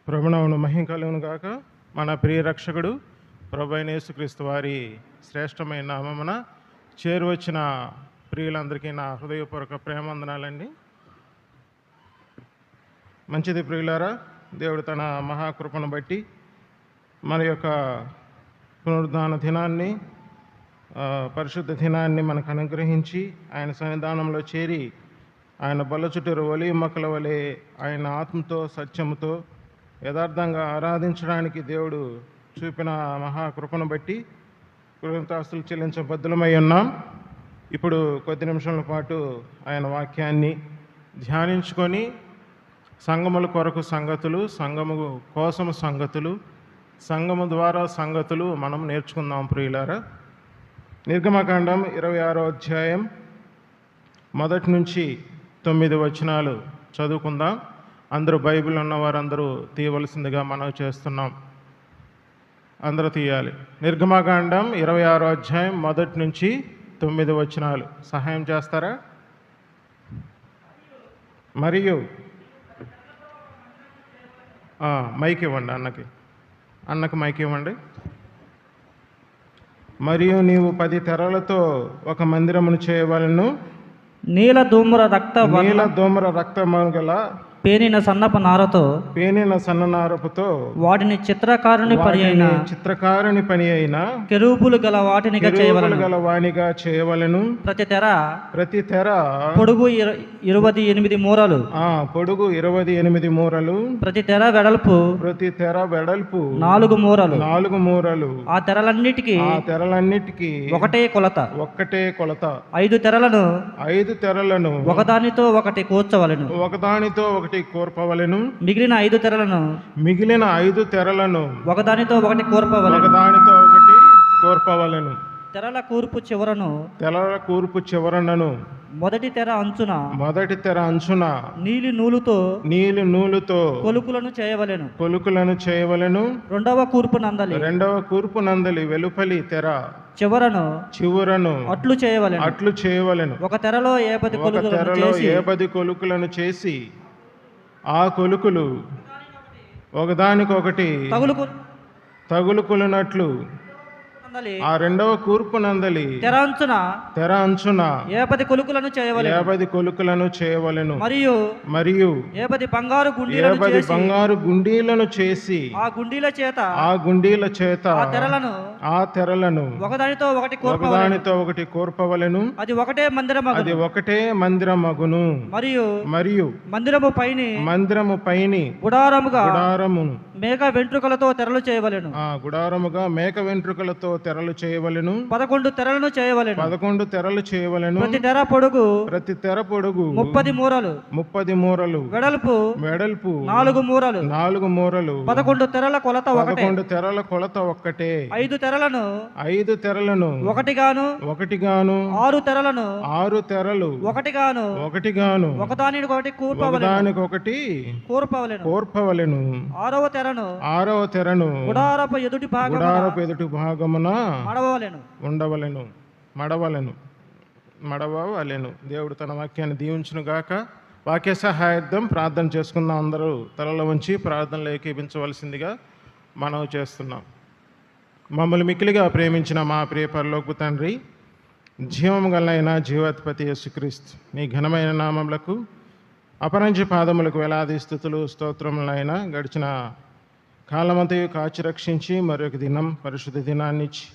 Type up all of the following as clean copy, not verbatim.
ప్రభువును మహిమ కలుగును గాక. మన ప్రియ రక్షకుడు ప్రభు అయిన యేసుక్రీస్తు వారి శ్రేష్టమైన నామమున చేరువచ్చిన ప్రియులందరికీ నా హృదయపూర్వక ప్రేమందనాలండి. మంచిది ప్రియులారా, దేవుడు తన మహాకృపను బట్టి మన యొక్క పునరుద్ధాన దినాన్ని, పరిశుద్ధ దినాన్ని మనకు అనుగ్రహించి ఆయన సన్నిధానంలో చేరి ఆయన బల్ల చుట్టూరు ఒలీవ మొక్కల వలె ఆయన ఆత్మతో సత్యముతో యథార్థంగా ఆరాధించడానికి దేవుడు చూపిన మహాకృపను బట్టి కృతజ్ఞతాస్తులు చెల్లించబద్ధులమై ఉన్నాం. ఇప్పుడు కొద్ది నిమిషాల పాటు ఆయన వాక్యాన్ని ధ్యానించుకొని సంఘముల కొరకు సంగతులు, సంఘము కోసము సంగతులు, సంఘము ద్వారా సంగతులు మనం నేర్చుకుందాం ప్రియులారా. నిర్గమకాండం 26వ అధ్యాయం 1 నుంచి 9 వచనాలు చదువుకుందాం. అందరూ బైబిల్ ఉన్నవారందరూ తీయవలసిందిగా మనవి చేస్తున్నాం. అందరూ తీయాలి. నిర్గమకాండం 26వ అధ్యాయం 1 నుంచి 9 వచనాలు సహాయం చేస్తారా? మరియు మైక్ ఇవ్వండి, అన్నకి మైక్ ఇవ్వండి. మరియు నీవు 10 తెరలతో ఒక మందిరమును చేయవలెను. నీల ధూమ్ర రక్తము గల పేనిన సన్నపు నారతో వాటిని చిత్రకారుని పని అయిన కెరూబులు గల వాటినిగా చేయవలెను. ప్రతి తెర పొడుగు 28 మూరలు, పొడుగు 28 మూరలు. ప్రతి తెర వెడల్పు 4 మూరలు. ఆ తెరలన్నిటికీ ఒకటే కొలత. 5 తెరలను ఒకదానితో ఒకటి కూర్పవలెను. మిగిలిన 5 తెరలను ఒకదానితో ఒకటి కూర్పవలెను. తెరల కూర్పు చివరను మొదటి తెర అంచున నీలి నూలుతో కొలుకులను చేయవలెను. రెండవ కూర్పు నందలి వెలుపలి తెర చివరను అట్లు చేయవలెను. ఒక తెరలో 10 కొలుకులను చేసి ఆ కొలుకులు ఒకదానికొకటి తగులుకున్నట్లు ఆ రెండవ కూర్పు నందలి తెర అంచున 10 కొలుకులను చేయవలెను. మరియు 10 బంగారు గుండీలను చేసి ఆ గుండీల చేత ఆ తెరలను ఒకదానితో ఒకటి కూర్పవలెను. అది ఒకటే మందిరమగును. మరియు మందిరము పైని గుడారము మేక వెంట్రుకలతో తెరలు చేయవలెను. తెరలు చేయవలెను. 11 తెరలు చేయవలెను. ప్రతి తెర పొడుగు 30 మూరలు. వెడల్పు 4 మూరలు. 11 తెరల కొలత ఒక్కటే. 5 తెరలను ఒకటిగాను 6 తెరలు ఒకటిగాను ఒకదానికొకటి కూర్పవలెను. 6వ తెరను గుడారపు ఎదుటి భాగమున మడవలెను. దేవుడు తన వాక్యాన్ని దీవించును గాక. వాక్య సహాయార్థం ప్రార్థన చేసుకుందాం. అందరూ తలలో ఉంచి ప్రార్థనలో ఏకీపించవలసిందిగా మనవి చేస్తున్నాం. మమ్మల్ని మిక్కిలిగా ప్రేమించిన మా ప్రియ పరలోకపు తండ్రి, జీవము గలైన జీవాధిపతి యేసుక్రీస్తు నీ ఘనమైన నామములకు అపరంజి పాదములకు వేలాది స్తుతులు స్తోత్రములైన గడిచిన కాలమంతయు కాచి రక్షించి మరొక దినం పరిశుద్ధ దినాన్నిచ్చి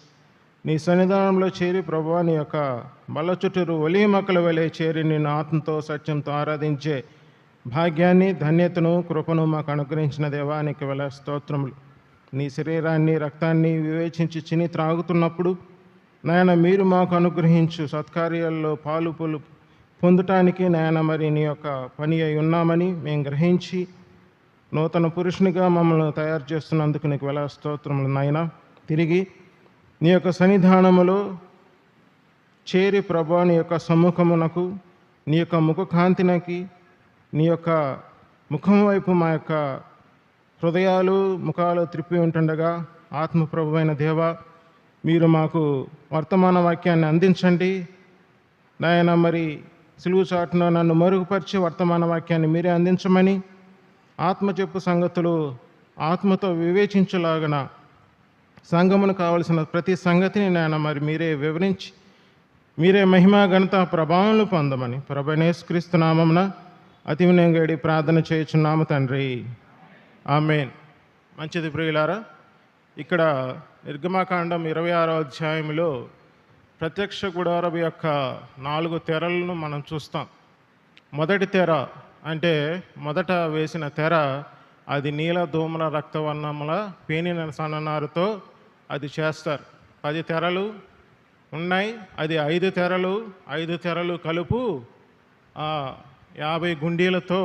నీ సన్నిధానంలో చేరి ప్రభువా నీ యొక్క బల్ల చుట్టూరు ఒలీవ మొక్కల వలె చేరి నిన్ను ఆత్మతో సత్యంతో ఆరాధించే భాగ్యాన్ని, ధన్యతను, కృపను మాకు అనుగ్రహించిన దేవా నీకు వేల స్తోత్రములు. నీ శరీరాన్ని రక్తాన్ని వివేచించి చిని త్రాగుతున్నప్పుడు నాయన మీరు మాకు అనుగ్రహించు సత్కార్యాల్లో పాలు పొందటానికి నాయన మరి నీ యొక్క పని అయి ఉన్నామని మేము గ్రహించి నూతన పురుషునిగా మమ్మల్ని తయారు చేస్తున్నందుకు నీకు వేల స్తోత్రములు నాయన. తిరిగి నీ యొక్క సన్నిధానములో చేరి ప్రభా నీ యొక్క సమ్ముఖమునకు, నీ యొక్క ముఖకాంతినకి, నీ యొక్క ముఖం వైపు మా యొక్క హృదయాలు ముఖాలు త్రిప్పి ఉంటుండగా ఆత్మప్రభు అయిన దేవ మీరు మాకు వర్తమాన వాక్యాన్ని అందించండి నాయన. మరి సిలువు చాటున నన్ను మరుగుపరిచి వర్తమాన వాక్యాన్ని మీరే అందించమని, ఆత్మ చెప్పు సంగతులు ఆత్మతో వివేచించులాగన సంఘమును కావలసిన ప్రతి సంగతిని నేను మరి మీరే వివరించి మీరే మహిమ ఘనత ప్రభావాలను పొందమని ప్రభువైన యేసుక్రీస్తు నామమున అతి వినయంగా ప్రార్థన చేయుచున్నాము తండ్రి. ఆమేన్. మంచిది ప్రియులారా, ఇక్కడ నిర్గమాకాండం 26వ అధ్యాయంలో ప్రత్యక్ష గుడారం యొక్క 4 తెరలను మనం చూస్తాం. మొదటి తెర అంటే మొదట వేసిన తెర అది నీల ధూమ్ర రక్తవర్ణముల పేనిన సన్ననారుతో అది చేస్తారు. 10 తెరలు ఉన్నాయి. అది 5 తెరలు, 5 తెరలు కలుపు 50 గుండీలతో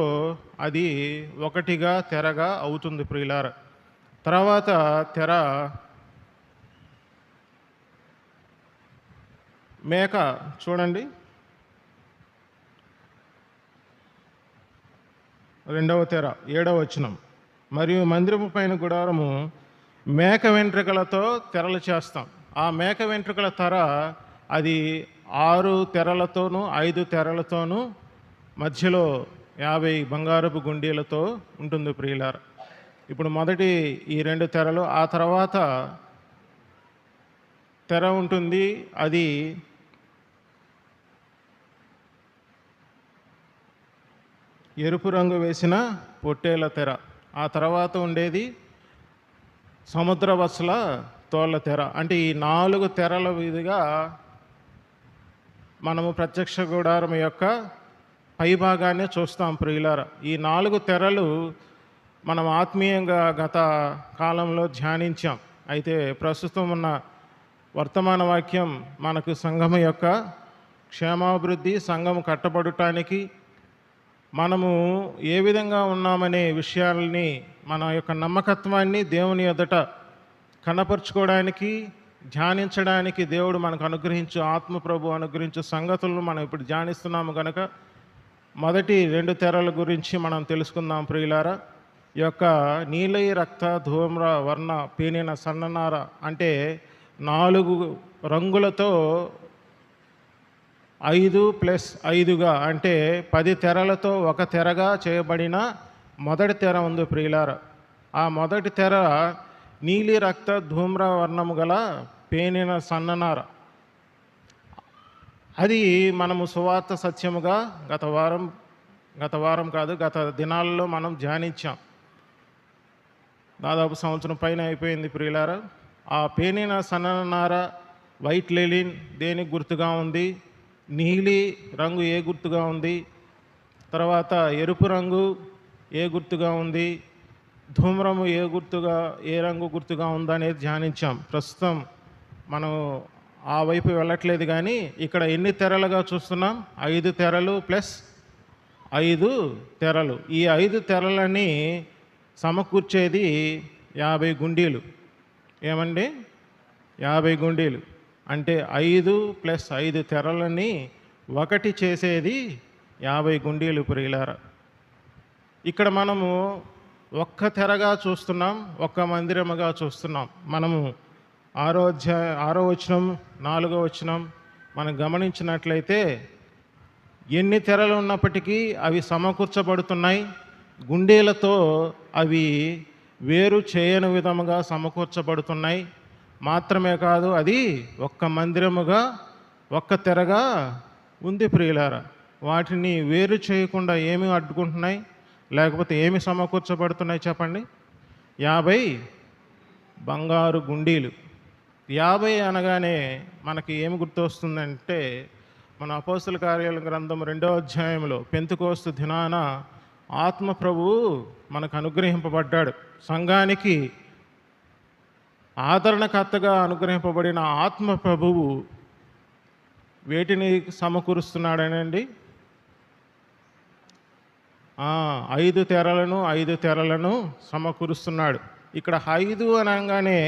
అది ఒకటిగా తెరగా అవుతుంది ప్రియులారా. తర్వాత తెర మేక చూడండి, 2వ తెర 7వ వచనం. మరియు మందిరము పైన గుడారము మేక వెంట్రుకలతో తెరలు చేస్తాం. ఆ మేక వెంట్రుకల తెర అది 6 తెరలతోనూ 5 తెరలతోనూ మధ్యలో 50 బంగారపు గుండీలతో ఉంటుంది ప్రియులారా. ఇప్పుడు మొదటి ఈ 2 తెరలు, ఆ తర్వాత తెర ఉంటుంది. అది ఎరుపు రంగు వేసిన పొట్టేల తెర. ఆ తర్వాత ఉండేది సముద్ర వత్సల తోళ్ళ తెర. అంటే ఈ 4 తెరల విధిగా మనము ప్రత్యక్ష గుడారం యొక్క పైభాగాన్ని చూస్తాం ప్రియులారా. ఈ 4 తెరలు మనం ఆత్మీయంగా గత కాలంలో ధ్యానించాం. అయితే ప్రస్తుతం ఉన్న వర్తమాన వాక్యం మనకు సంఘం యొక్క క్షేమాభివృద్ధి, సంఘం కట్టబడటానికి మనము ఏ విధంగా ఉన్నామనే విషయాల్ని, మన యొక్క నమ్మకత్వాన్ని దేవుని ఎదుట కనపరుచుకోవడానికి, ధ్యానించడానికి దేవుడు మనకు అనుగ్రహించు, ఆత్మప్రభు అనుగ్రహించు సంగతులను మనం ఇప్పుడు ధ్యానిస్తున్నాము కనుక మొదటి 2 తెరల గురించి మనం తెలుసుకుందాం ప్రియులారా. ఈ యొక్క నీలి రక్త ధూమ్ర వర్ణ పేనిన సన్ననార అంటే 4 రంగులతో 5 + 5గా అంటే 10 తెరలతో ఒక తెరగా చేయబడిన మొదటి తెర ఉంది ప్రియులారా. ఆ మొదటి తెర నీలి రక్త ధూమ్ర వర్ణము గల పేనిన సన్ననార. అది మనము సువార్త సత్యముగా గత దినాల్లో మనం ధ్యానించాం. దాదాపు సంవత్సరం పైన అయిపోయింది ప్రియులారా. ఆ పేనిన సన్ననార వైట్ లెలిన్ దేనికి గుర్తుగా ఉంది? నీలి రంగు ఏ గుర్తుగా ఉంది? తర్వాత ఎరుపు రంగు ఏ గుర్తుగా ఉంది? ధూమ్రము ఏ రంగు గుర్తుగా ఉందనేది ధ్యానించాం. ప్రస్తుతం మనం ఆ వైపు వెళ్ళట్లేదు, కానీ ఇక్కడ ఎన్ని తెరలుగా చూస్తున్నాం? 5 తెరలు + 5 తెరలు. ఈ 5 తెరలని సమకూర్చేది 50 గుండీలు. ఏమండి? 50 గుండీలు అంటే 5 + 5 తెరలని ఒకటి చేసేది 50 గుండీలు ప్రియులారా. ఇక్కడ మనము ఒక్క తెరగా చూస్తున్నాం, ఒక్క మందిరముగా చూస్తున్నాం. మనము 6వ వచనం 4వ వచనం మనం గమనించినట్లయితే ఎన్ని తెరలు ఉన్నప్పటికీ అవి సమకూర్చబడుతున్నాయి. గుండీలతో అవి వేరు చేయని విధముగా సమకూర్చబడుతున్నాయి. మాత్రమే కాదు, అది ఒక్క మందిరముగా ఒక్క తెరగా ఉంది ప్రియులారా. వాటిని వేరు చేయకుండా ఏమి అడ్డుకుంటున్నాయి, లేకపోతే ఏమి సమకూర్చబడుతున్నాయి చెప్పండి? 50 బంగారు గుండీలు. 50 అనగానే మనకి ఏమి గుర్తొస్తుందంటే, మన అపోస్తల కార్యాల గ్రంథం 2వ అధ్యాయంలో పెంతెకోస్తు దినాన ఆత్మ ప్రభువు మనకు అనుగ్రహింపబడ్డాడు. సంఘానికి ఆదరణకర్తగా అనుగ్రహింపబడిన ఆత్మ ప్రభువు వేటిని సమకూరుస్తున్నాడనండి? 5 తెరలను సమకూరుస్తున్నాడు. ఇక్కడ 5 అనగానే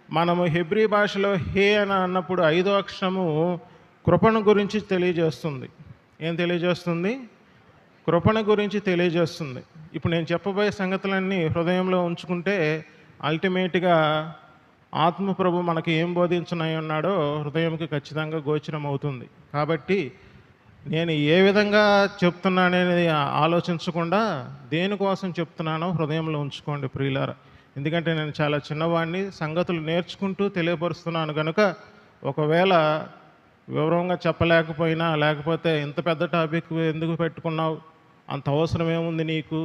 మనము హెబ్రీ భాషలో హే అని అన్నప్పుడు 5వ అక్షరము కృపణ గురించి తెలియజేస్తుంది. ఏం తెలియజేస్తుంది? కృపణ గురించి తెలియజేస్తుంది. ఇప్పుడు నేను చెప్పబోయే సంగతులన్నీ హృదయంలో ఉంచుకుంటే అల్టిమేట్గా ఆత్మప్రభు మనకి ఏం బోధించనై ఉన్నాడో హృదయంకి ఖచ్చితంగా గోచరం అవుతుంది. కాబట్టి నేను ఏ విధంగా చెప్తున్నాననేది ఆలోచించకుండా దేనికోసం చెప్తున్నానో హృదయంలో ఉంచుకోండి ప్రియులారా. ఎందుకంటే నేను చాలా చిన్నవాడిని, సంగతులు నేర్చుకుంటూ తెలియపరుస్తున్నాను కనుక ఒకవేళ వివరంగా చెప్పలేకపోయినా, లేకపోతే ఇంత పెద్ద టాపిక్ ఎందుకు పెట్టుకున్నావు, అంత అవసరం ఏముంది నీకు,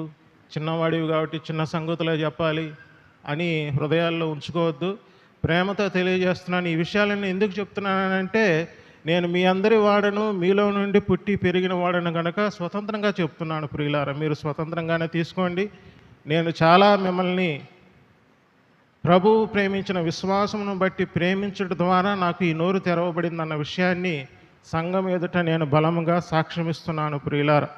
చిన్నవాడివి కాబట్టి చిన్న సంగతులే చెప్పాలి అని హృదయాల్లో ఉంచుకోవద్దు. ప్రేమతో తెలియజేస్తున్నాను. ఈ విషయాలన్నీ ఎందుకు చెప్తున్నానంటే, నేను మీ అందరి వాడను, మీలో నుండి పుట్టి పెరిగిన వాడను కనుక స్వతంత్రంగా చెప్తున్నాను ప్రియులారా. మీరు స్వతంత్రంగానే తీసుకోండి. నేను చాలా మిమ్మల్ని ప్రభువు ప్రేమించిన విశ్వాసమును బట్టి ప్రేమించడం ద్వారా నాకు ఈ నోరు తెరవబడిందన్న విషయాన్ని సంఘం ఎదుట నేను బలముగా సాక్ష్యమిస్తున్నాను ప్రియులారా.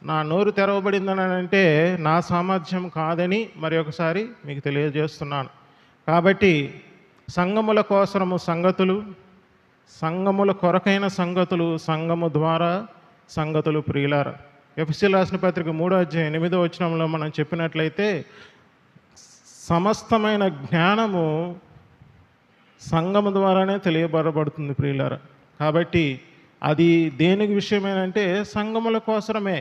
నా నోరు తెరవబడిందని అంటే నా సామర్థ్యం కాదని మరి ఒకసారి మీకు తెలియజేస్తున్నాను. కాబట్టి సంఘముల కోసము సంగతులు, సంఘముల కొరకైన సంగతులు, సంఘము ద్వారా సంగతులు ప్రియులారా. ఎఫెసీయులకు రాసిన పత్రిక 3:8 మనం చెప్పినట్లయితే సమస్తమైన జ్ఞానము సంఘము ద్వారానే తెలియబడబడుతుంది ప్రియులారా. కాబట్టి అది దేనికి విషయమేనంటే సంఘముల కోసమే,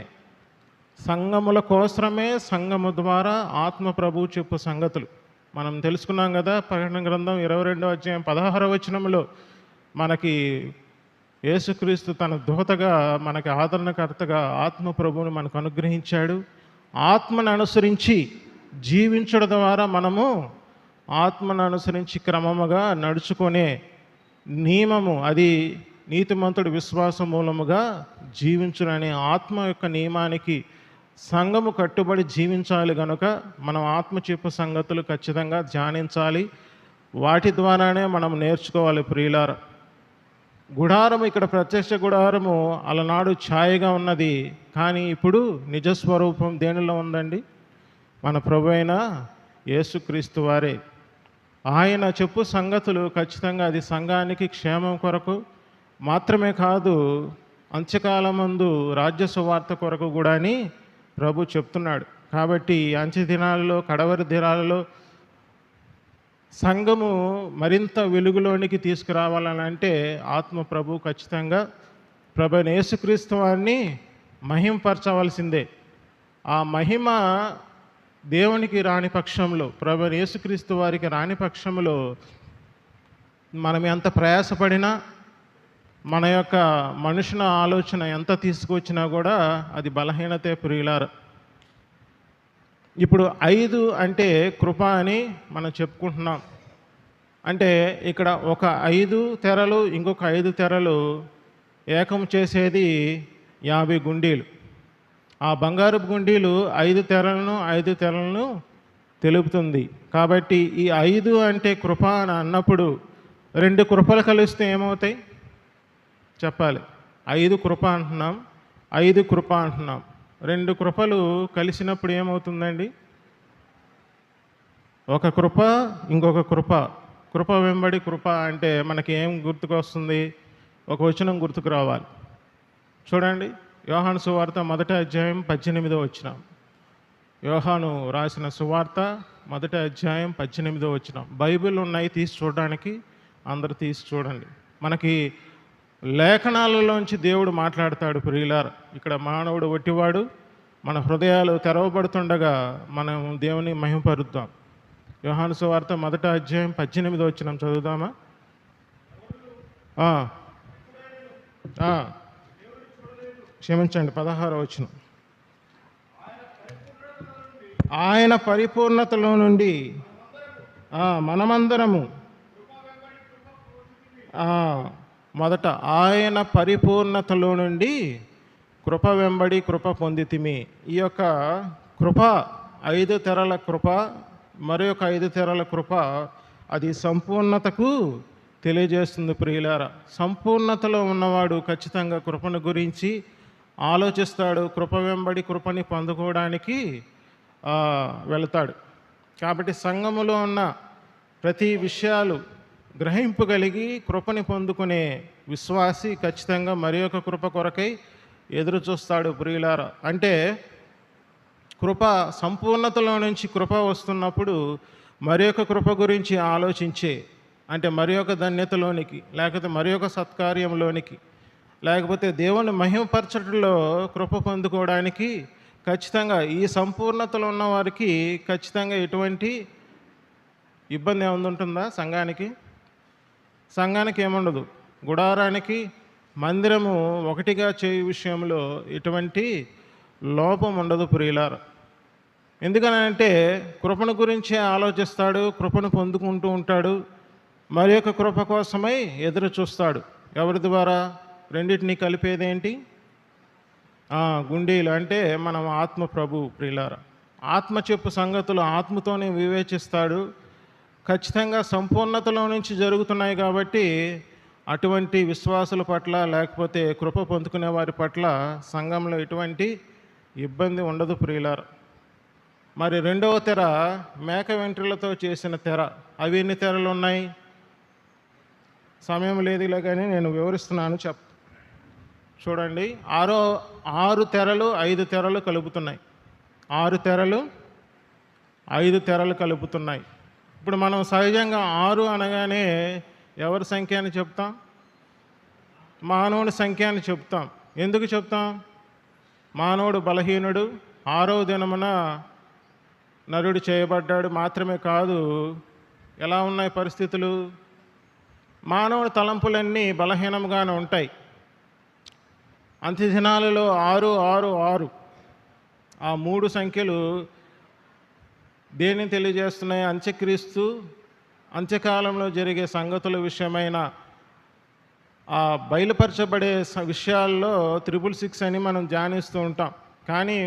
సంఘముల కోసమే, సంఘము ద్వారా ఆత్మ ప్రభువు చెప్పు సంగతులు మనం తెలుసుకున్నాం కదా. ప్రకటన గ్రంథం 22:16 మనకి యేసుక్రీస్తు తన దూతగా, మనకి ఆదరణకర్తగా ఆత్మ ప్రభువుని మనకు అనుగ్రహించాడు. ఆత్మను అనుసరించి జీవించడం ద్వారా మనము ఆత్మను అనుసరించి క్రమముగా నడుచుకునే నియమము, అది నీతిమంతుడు విశ్వాస మూలముగా జీవించుననే ఆత్మ యొక్క నియమానికి సంఘము కట్టుబడి జీవించాలి కనుక మనం ఆత్మ చెప్పు సంగతులు ఖచ్చితంగా ధ్యానించాలి. వాటి ద్వారానే మనం నేర్చుకోవాలి ప్రియులారా. గుడారము, ఇక్కడ ప్రత్యక్ష గుడారము అలనాడు ఛాయగా ఉన్నది, కానీ ఇప్పుడు నిజస్వరూపం దేనిలో ఉందండి? మన ప్రభు అయిన యేసుక్రీస్తు వారే. ఆయన చెప్పు సంగతులు ఖచ్చితంగా అది సంఘానికి క్షేమం కొరకు మాత్రమే కాదు, అంత్యకాలమందు రాజ్య సువార్త కొరకు కూడా అని ప్రభు చెప్తున్నాడు. కాబట్టి అంత్య దినాలలో, కడవరి దినాలలో సంఘము మరింత వెలుగులోనికి తీసుకురావాలని అంటే ఆత్మ ప్రభు ఖచ్చితంగా ప్రభు యేసుక్రీస్తు వారిని మహింపరచవలసిందే. ఆ మహిమ దేవునికి రాని పక్షంలో, ప్రభు యేసుక్రీస్తు వారికి రాని పక్షంలో మనం ఎంత ప్రయాసపడినా, మన యొక్క మనుషుల ఆలోచన ఎంత తీసుకొచ్చినా కూడా అది బలహీనతే ప్రియులారా. ఇప్పుడు 5 అంటే కృప అని మనం చెప్పుకుంటున్నాం. అంటే ఇక్కడ ఒక 5 తెరలు, ఇంకొక 5 తెరలు ఏకం చేసేది 50 గుండీలు. ఆ బంగారపు గుండీలు 5 తెరలను తెలుపుతుంది. కాబట్టి ఈ 5 అంటే కృప అని అన్నప్పుడు 2 కృపలు కలిస్తే ఏమవుతాయి చెప్పాలి. 5 కృప అంటున్నాం, 5 కృప అంటున్నాం. 2 కృపలు కలిసినప్పుడు ఏమవుతుందండి? ఒక కృప, ఇంకొక కృప. కృప వెంబడి కృప అంటే మనకి ఏం గుర్తుకొస్తుంది? ఒక వచనం గుర్తుకు రావాలి. చూడండి, యోహాను సువార్త 1:18. యోహాను రాసిన సువార్త 1:18. బైబిల్ ఉన్నాయి, తీసి చూడడానికి అందరూ తీసి చూడండి. మనకి లేఖనాలలోంచి దేవుడు మాట్లాడతాడు ప్రియులారా. ఇక్కడ మానవుడు ఒట్టివాడు, మన హృదయాలు తెరవబడుతుండగా మనం దేవుని మహిమపరుద్దాం. యోహాను సువార్త 1:18 చదువుదామా? క్షమించండి, 16 ఆయన పరిపూర్ణతలో నుండి మనమందరము మొదట ఆయన పరిపూర్ణతలో నుండి కృప వెంబడి కృప పొందితిమి. ఈ యొక్క కృప 5 తెరల కృప, మరొక 5 తెరల కృప, అది సంపూర్ణతకు తెలియజేస్తుంది ప్రియులారా. సంపూర్ణతలో ఉన్నవాడు ఖచ్చితంగా కృపను గురించి ఆలోచిస్తాడు, కృప వెంబడి కృపని పొందుకోవడానికి వెళతాడు. కాబట్టి సంఘములో ఉన్న ప్రతి విషయాలు గ్రహింపగలిగి కృపని పొందుకునే విశ్వాసి ఖచ్చితంగా మరి ఒక కృప కొరకై ఎదురు చూస్తాడు ప్రియులారా. అంటే కృప సంపూర్ణతలో నుంచి కృప వస్తున్నప్పుడు మరి ఒక కృప గురించి ఆలోచించే, అంటే మరి ఒక ధన్యతలోనికి, లేకపోతే మరి ఒక సత్కార్యంలోనికి, లేకపోతే దేవుని మహిమపరచడంలో కృప పొందుకోవడానికి ఖచ్చితంగా ఈ సంపూర్ణతలో ఉన్న వారికి ఖచ్చితంగా ఎటువంటి ఇబ్బంది ఏమైనా ఉంటుందా సంఘానికి? సంఘానికి ఏముండదు. గుడారానికి మందిరము ఒకటిగా చేయు విషయంలో ఎటువంటి లోపం ఉండదు ప్రియులారా. ఎందుకనంటే కృపను గురించే ఆలోచిస్తాడు, కృపను పొందుకుంటూ ఉంటాడు, మరి యొక్క కృప కోసమై ఎదురు చూస్తాడు. ఎవరి ద్వారా? రెండింటినీ కలిపేదేంటి? గుండీలు అంటే మనం ఆత్మ ప్రభు ప్రియులారా. ఆత్మ చెప్పు సంగతులు ఆత్మతోనే వివేచిస్తాడు. ఖచ్చితంగా సంపూర్ణతలో నుంచి జరుగుతున్నాయి కాబట్టి అటువంటి విశ్వాసుల పట్ల లేకపోతే కృప పొందుకునే వారి పట్ల సంఘంలో ఎటువంటి ఇబ్బంది ఉండదు ప్రియులారా. మరి రెండవ తెర మేక వెంట్రులతో చేసిన తెర. అవి ఎన్ని తెరలు ఉన్నాయి? సమయం లేదులే కానీ నేను వివరిస్తున్నాను. చూడండి, 6 తెరలు 5 తెరలు కలుపుతున్నాయి. 6 తెరలు 5 తెరలు కలుపుతున్నాయి. ఇప్పుడు మనం సహజంగా 6 అనగానే ఎవరి సంఖ్య అని చెప్తాం? మానవుని సంఖ్య అని చెప్తాం. ఎందుకు చెప్తాం? మానవుడు బలహీనుడు, 6వ దినమున నరుడు చేయబడ్డాడు. మాత్రమే కాదు, ఎలా ఉన్నాయి పరిస్థితులు? మానవుడి తలంపులన్నీ బలహీనంగానే ఉంటాయి. అంత్య దినాలలో 6, 6, 6 ఆ 3 సంఖ్యలు దేన్ని తెలియజేస్తున్నాయి? అంత్యక్రీస్తు అంత్యకాలంలో జరిగే సంగతుల విషయమైన ఆ బయలుపరచబడే విషయాల్లో 666 అని మనం ధ్యానిస్తూ ఉంటాం. కానీ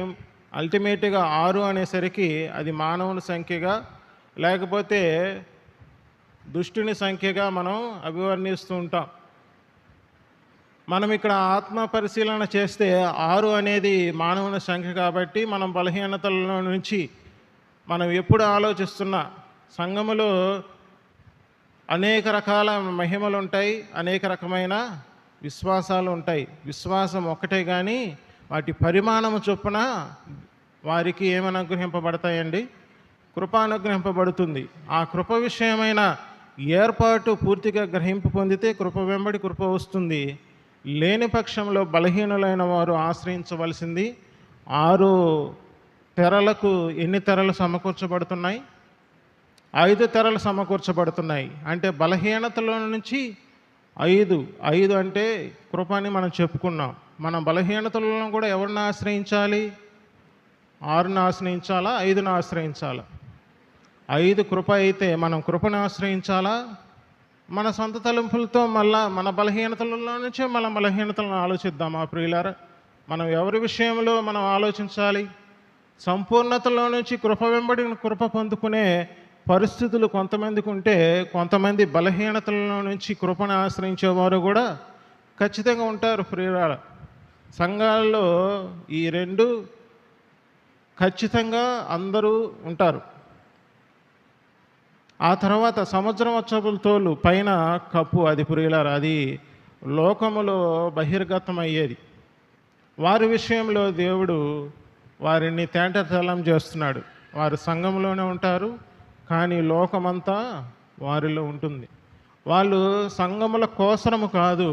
అల్టిమేట్గా 6 అనేసరికి అది మానవుని సంఖ్యగా లేకపోతే దుష్టుని సంఖ్యగా మనం అభివర్ణిస్తూ ఉంటాం. మనం ఇక్కడ ఆత్మ పరిశీలన చేస్తే 6 అనేది మానవుని సంఖ్య కాబట్టి మనం బలహీనతల నుంచి మనం ఎప్పుడు ఆలోచిస్తున్నా సంఘములో అనేక రకాల మహిమలు ఉంటాయి, అనేక రకమైన విశ్వాసాలు ఉంటాయి. విశ్వాసం ఒక్కటే కానీ వాటి పరిమాణము చొప్పున వారికి ఏమని అనుగ్రహింపబడతాయండి? కృప అనుగ్రహింపబడుతుంది. ఆ కృప విషయమైన ఏర్పాటు పూర్తిగా గ్రహింపు పొందితే కృప వెంబడి కృప వస్తుంది. లేని పక్షంలో బలహీనులైన వారు ఆశ్రయించవలసింది 6 తెరలకు ఎన్ని తెరలు సమకూర్చబడుతున్నాయి? 5 తెరలు సమకూర్చబడుతున్నాయి. అంటే బలహీనతలో నుంచి 5 అంటే కృప అని మనం చెప్పుకున్నాం. మనం బలహీనతలను కూడా ఎవరిని ఆశ్రయించాలి? 6ని ఆశ్రయించాలా? 5ని ఆశ్రయించాలా? 5 కృప అయితే మనం కృపను ఆశ్రయించాలా? మన సొంత తలంపులతో మళ్ళా మన బలహీనతలలో నుంచే మన బలహీనతలను ఆలోచిద్దామా ప్రియులారా? మనం ఎవరి విషయంలో మనం ఆలోచించాలి? సంపూర్ణతలో నుంచి కృప వెంబడి కృప పొందుకునే పరిస్థితులు కొంతమందికి ఉంటే, కొంతమంది బలహీనతల నుంచి కృపను ఆశ్రయించేవారు కూడా ఖచ్చితంగా ఉంటారు ప్రియులారా. సంఘాల్లో ఈ 2 ఖచ్చితంగా అందరూ ఉంటారు. ఆ తర్వాత సముద్రం వచ్చబుల తోలు పైన కప్పు, అది ప్రియులారా, అది లోకములో బహిర్గతమయ్యేది. వారి విషయంలో దేవుడు వారిని తేటతెల్లం చేస్తున్నాడు. వారు సంఘంలోనే ఉంటారు, కానీ లోకమంతా వారిలో ఉంటుంది. వాళ్ళు సంఘముల కోసము కాదు,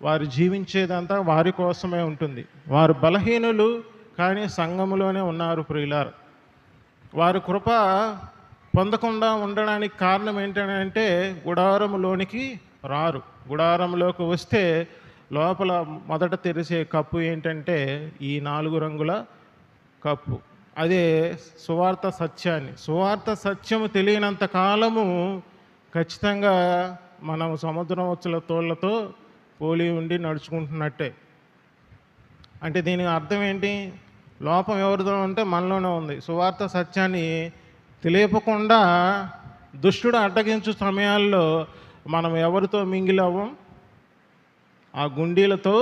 వారు జీవించేదంతా వారి కోసమే ఉంటుంది. వారు బలహీనులు, కానీ సంఘములోనే ఉన్నారు ప్రియులారా. వారు కృప పొందకుండా ఉండడానికి కారణం ఏంటంటే గుడారములోనికి రారు. గుడారంలోకి వస్తే లోపల మొదట తెరిసే కప్పు ఏంటంటే ఈ 4 రంగుల కప్పు. అదే సువార్త సత్యాన్ని. సువార్త సత్యము తెలియనంత కాలము ఖచ్చితంగా మనం సముద్రం వచ్చల తోళ్లతో పోలి ఉండి నడుచుకుంటున్నట్టే. అంటే దీనికి అర్థం ఏంటి? లోపం ఎవరిదో అంటే మనలోనే ఉంది. సువార్త సత్యాన్ని తెలియకుండా దుష్టుడు అడ్డగించు సమయాల్లో మనం ఎవరితో మింగిల్ అవ్వం? ఆ గుండీలతో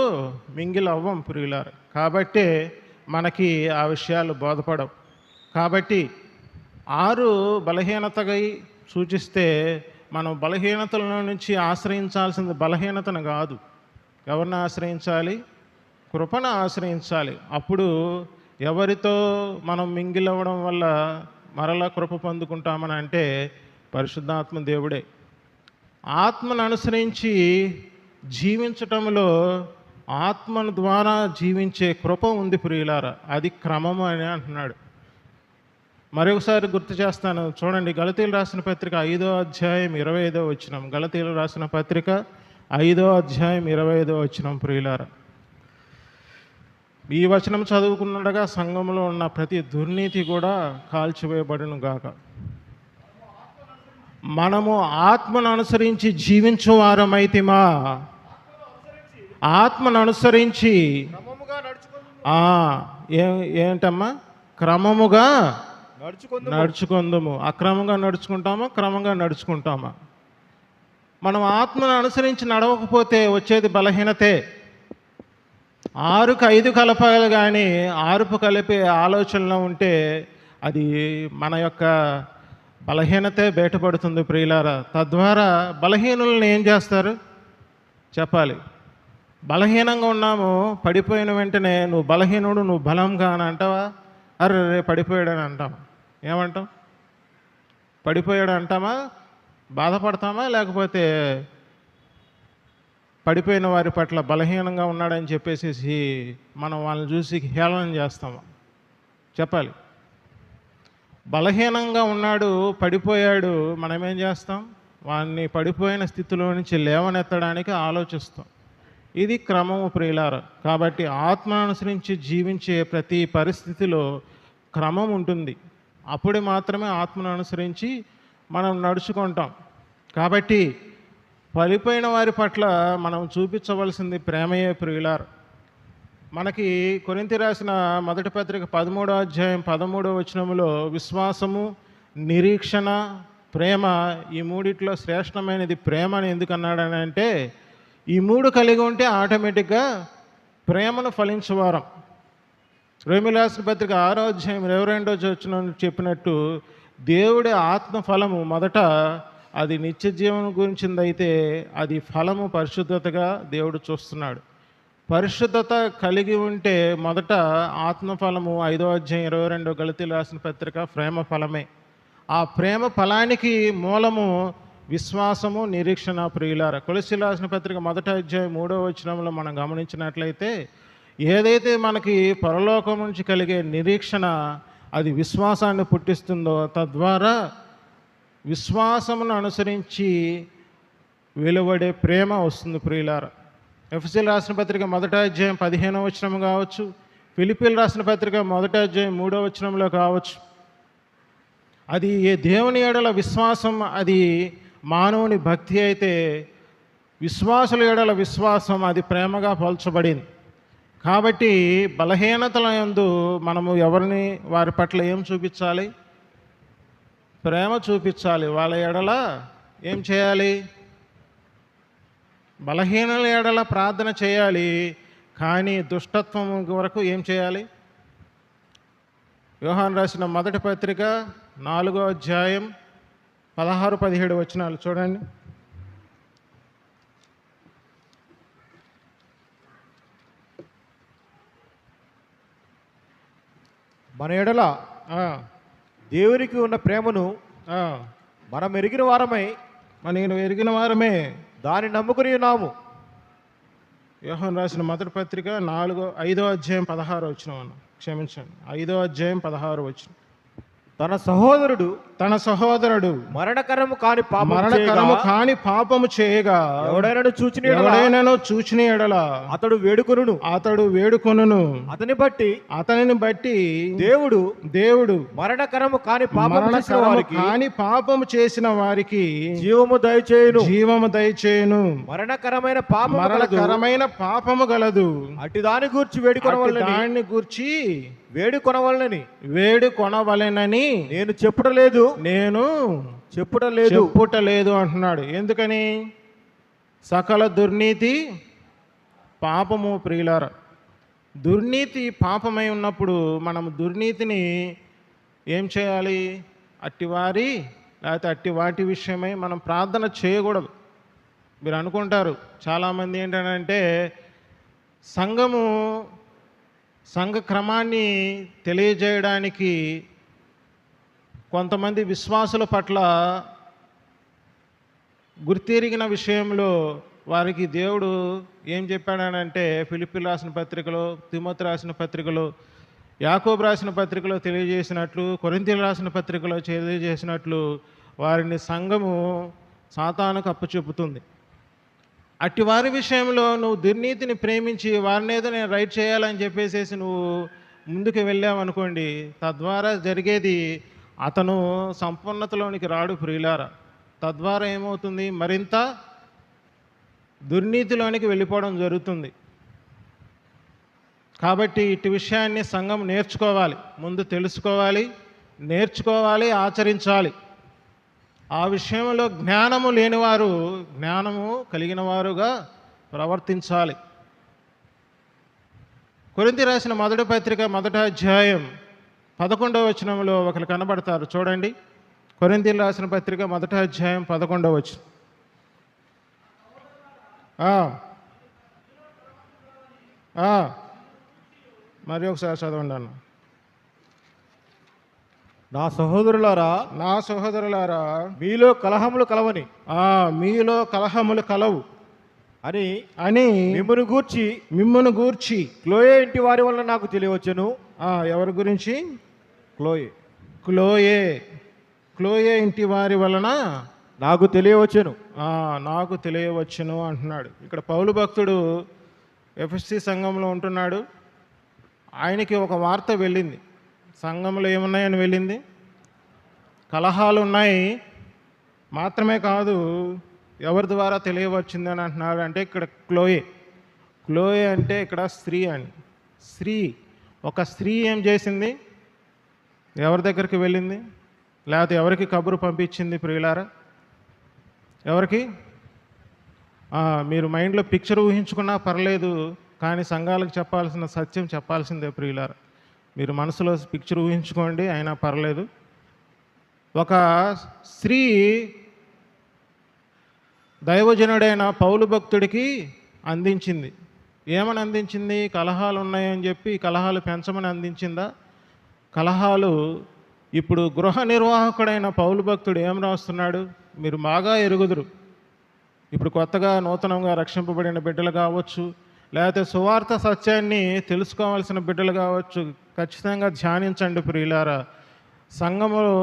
మింగిల్ అవ్వం ప్రియులారా. కాబట్టి మనకి ఆ విషయాలు బోధపడవు. కాబట్టి 6 బలహీనతగా సూచిస్తే మనం బలహీనతల నుంచి ఆశ్రయించాల్సింది బలహీనతను కాదు. ఎవరిని ఆశ్రయించాలి? కృపను ఆశ్రయించాలి. అప్పుడు ఎవరితో మనం మింగిల్ అవ్వడం వల్ల మరలా కృప పొందుకుంటామని అంటే పరిశుద్ధాత్మ దేవుడే. ఆత్మను అనుసరించి జీవించటంలో ఆత్మను ద్వారా జీవించే కృప ఉంది ప్రియులారా, అది క్రమము అని అంటున్నాడు. మరొకసారి గుర్తు చేస్తాను, చూడండి. గలతీయులు రాసిన పత్రిక 5వ అధ్యాయం 25వ వచనం. గలతీయులు రాసిన పత్రిక 5వ అధ్యాయం 25వ వచనం ప్రియులారా. ఈ వచనం చదువుకున్నట్టుగా సంఘంలో ఉన్న ప్రతి దుర్నీతి కూడా కాల్చివేయబడును గాక. మనము ఆత్మను అనుసరించి జీవించు వారమైతిమా, ఆత్మను అనుసరించి క్రమముగా నడుచుకుందు ఏంటమ్మా క్రమముగా నడుచుకుందు నడుచుకుందాము. అక్రమంగా నడుచుకుంటామా, క్రమంగా నడుచుకుంటామా? మనం ఆత్మను అనుసరించి నడవకపోతే వచ్చేది బలహీనతే. 6కు 5 కలపాలి కానీ 6పు కలిపే ఆలోచనలో ఉంటే అది మన యొక్క బలహీనతే బయటపడుతుంది ప్రియులారా. తద్వారా బలహీనులను ఏం చేస్తారు చెప్పాలి. బలహీనంగా ఉన్నాము, పడిపోయిన వెంటనే నువ్వు బలహీనుడు, నువ్వు బలంగా అని అంటావా? అరే పడిపోయాడని అంటాం. ఏమంటాం? పడిపోయాడు అంటామా, బాధపడతామా, లేకపోతే పడిపోయిన వారి పట్ల బలహీనంగా ఉన్నాడని చెప్పేసి మనం వాళ్ళని చూసి హేళన చేస్తామా? చెప్పాలి. బలహీనంగా ఉన్నాడు, పడిపోయాడు, మనం ఏం చేస్తాం? వాడిని పడిపోయిన స్థితిలో నుంచి లేవనెత్తడానికి ఆలోచిస్తాం. ఇది క్రమము ప్రియులారా. కాబట్టి ఆత్మను అనుసరించి జీవించే ప్రతి పరిస్థితిలో క్రమం ఉంటుంది. అప్పుడు మాత్రమే ఆత్మను అనుసరించి మనం నడుచుకుంటాం. కాబట్టి పడిపోయిన వారి పట్ల మనం చూపించవలసింది ప్రేమయే ప్రియులారా. మనకి కొరింథీ రాసిన మొదటి పత్రిక 13వ అధ్యాయం 13వ వచనములో విశ్వాసము, నిరీక్షణ, ప్రేమ, ఈ మూడిట్లో శ్రేష్టమైనది ప్రేమ అని ఎందుకు అన్నాడని అంటే, ఈ 3 కలిగి ఉంటే ఆటోమేటిక్గా ప్రేమను ఫలించేవారం. రోమీయులకు రాసిన పత్రిక 6వ అధ్యాయం 22వ వచనం చెప్పినట్టు దేవుడి ఆత్మఫలము మొదట అది నిత్య జీవనం గురించిందైతే అది ఫలము పరిశుద్ధతగా దేవుడు చూస్తున్నాడు. పరిశుద్ధత కలిగి ఉంటే మొదట ఆత్మఫలము 5వ అధ్యాయం 22 గలతీయులకు రాసిన పత్రిక ప్రేమ ఫలమే. ఆ ప్రేమ ఫలానికి మూలము విశ్వాసము, నిరీక్షణ ప్రియులారా. కొలస్సీయులకు రాసిన పత్రిక 1వ అధ్యాయం 3వ వచనంలో మనం గమనించినట్లయితే ఏదైతే మనకి పరలోకం నుంచి కలిగే నిరీక్షణ అది విశ్వాసాన్ని పుట్టిస్తుందో, తద్వారా విశ్వాసమును అనుసరించి వెలువడే ప్రేమ వస్తుంది ప్రియులారా. ఎఫెసీయులకు రాసిన పత్రిక 1వ అధ్యాయం 15వ వచనం కావచ్చు, ఫిలిప్పీయులకు రాసిన పత్రిక 1వ అధ్యాయం 3వ వచనంలో కావచ్చు. అది ఏ దేవుని ఎడల విశ్వాసం అది మానవుని భక్తి అయితే, విశ్వాసుల ఎడల విశ్వాసం అది ప్రేమగా పోల్చబడింది. కాబట్టి బలహీనతల యందు మనము ఎవరిని వారి పట్ల ఏం చూపించాలి? ప్రేమ చూపించాలి. వాళ్ళ ఎడల ఏం చేయాలి? బలహీనల ఎడల ప్రార్థన చేయాలి. కానీ దుష్టత్వం వరకు ఏం చేయాలి? యోహాను రాసిన మొదటి పత్రిక 4వ అధ్యాయం 16-17 వచనాలు చూడండి. మన ఎడల దేవునికి ఉన్న ప్రేమను మనం ఎరిగిన వారమై, మనం ఎరిగిన వారమే దాన్ని నమ్ముకుని ఉన్నాము. యోహాను రాసిన మొదటి పత్రిక 5వ అధ్యాయం 16 వచనం. క్షమించండి, 5వ అధ్యాయం 16 వచనం. తన సహోదరుడు మరణకరము కాని పాపము చేయగా ఎవడైనాను చూచిన ఎడల అతడు వేడుకొనును. అతనిని బట్టి దేవుడు మరణకరము కాని పాపము చేసిన వారికి జీవము దయచేయును. మరణకరమైన పాపము గలదు. అట్టి దాని గూర్చి వేడుకొనవలెనని నేను చెప్పుటలేదు అంటున్నాడు. ఎందుకని? సకల దుర్నీతి పాపము ప్రియులారా. దుర్నీతి పాపమై ఉన్నప్పుడు మనం దుర్నీతిని ఏం చేయాలి? అట్టివారి లేకపోతే అట్టి వాటి విషయమై మనం ప్రార్థన చేయకూడదు. మీరు అనుకుంటారు చాలామంది ఏంటంటే సంఘ క్రమాన్ని తెలియజేయడానికి కొంతమంది విశ్వాసుల పట్ల గుర్తెరిగిన విషయంలో వారికి దేవుడు ఏం చెప్పాడనంటే ఫిలిప్పీలు రాసిన పత్రికలో, తిమోతి రాసిన పత్రికలో, యాకోబు రాసిన పత్రికలో తెలియజేసినట్లు, కొరింథీయులు రాసిన పత్రికలో తెలియజేసినట్లు వారిని సంఘము సాతానుకు అప్పచెపుతుంది. అట్టి వారి విషయంలో నువ్వు దుర్నీతిని ప్రేమించి వారిని ఏదో నేను రైట్ చేయాలని చెప్పేసి నువ్వు ముందుకు వెళ్ళావనుకోండి, తద్వారా జరిగేది అతను సంపూర్ణతలోనికి రాడు ప్రియులారా. తద్వారా ఏమవుతుంది, మరింత దుర్నీతిలోనికి వెళ్ళిపోవడం జరుగుతుంది. కాబట్టి ఇటు విషయాన్ని సంఘం నేర్చుకోవాలి, ముందు తెలుసుకోవాలి, నేర్చుకోవాలి, ఆచరించాలి. ఆ విషయంలో జ్ఞానము లేనివారు జ్ఞానము కలిగిన వారుగా ప్రవర్తించాలి. కొరింథీ రాసిన మొదటి పత్రిక 1వ అధ్యాయం 11వ వచనంలో ఒకరు కనబడతారు, చూడండి. కొరింథీయులు రాసిన పత్రిక 1వ అధ్యాయం 11వ వచనం. మరి ఒకసారి చదవండి అన్న. నా సహోదరులారా, నా సహోదరులారా, మీలో కలహములు కలవని, మీలో కలహములు కలవు అని అని మిమ్మును గూర్చి క్లోయే ఇంటి వారి వలన నాకు తెలియవచ్చును. ఎవరి గురించి? క్లోయే క్లోయే ఇంటి వారి వలన నాకు తెలియవచ్చును. నాకు తెలియవచ్చును అంటున్నాడు. ఇక్కడ పౌలు భక్తుడు ఎఫ్ఎస్సి సంఘంలో ఉంటున్నాడు. ఆయనకి ఒక వార్త వెళ్ళింది. సంఘంలో ఏమున్నాయని వెళ్ళింది? కలహాలు ఉన్నాయి మాత్రమే కాదు, ఎవరి ద్వారా తెలియవచ్చిందని అంటున్నాడు. అంటే ఇక్కడ క్లోయే అంటే ఇక్కడ స్త్రీ అని. ఒక స్త్రీ ఏం చేసింది? ఎవరి దగ్గరికి వెళ్ళింది? లేకపోతే ఎవరికి కబురు పంపించింది ప్రియులారా? ఎవరికి? మీరు మైండ్లో పిక్చర్ ఊహించుకున్నా పర్లేదు, కానీ సంఘాలకు చెప్పాల్సిన సత్యం చెప్పాల్సిందే ప్రియులారా. మీరు మనసులో పిక్చర్ ఊహించుకోండి, అయినా పర్లేదు. ఒక స్త్రీ దైవజనుడైన పౌలు భక్తుడికి అందించింది. ఏమని అందించింది? కలహాలు ఉన్నాయని చెప్పి కలహాలు పెంచమని అందించిందా? కలహాలు ఇప్పుడు గృహ నిర్వాహకుడైన పౌలు భక్తుడు ఏం రాస్తున్నాడు మీరు బాగా ఎరుగుదురు. ఇప్పుడు కొత్తగా నూతనంగా రక్షింపబడిన బిడ్డలు కావచ్చు, లేకపోతే సువార్త సత్యాన్ని తెలుసుకోవాల్సిన బిడ్డలు కావచ్చు, ఖచ్చితంగా ధ్యానించండి ప్రియులారా. సంఘములో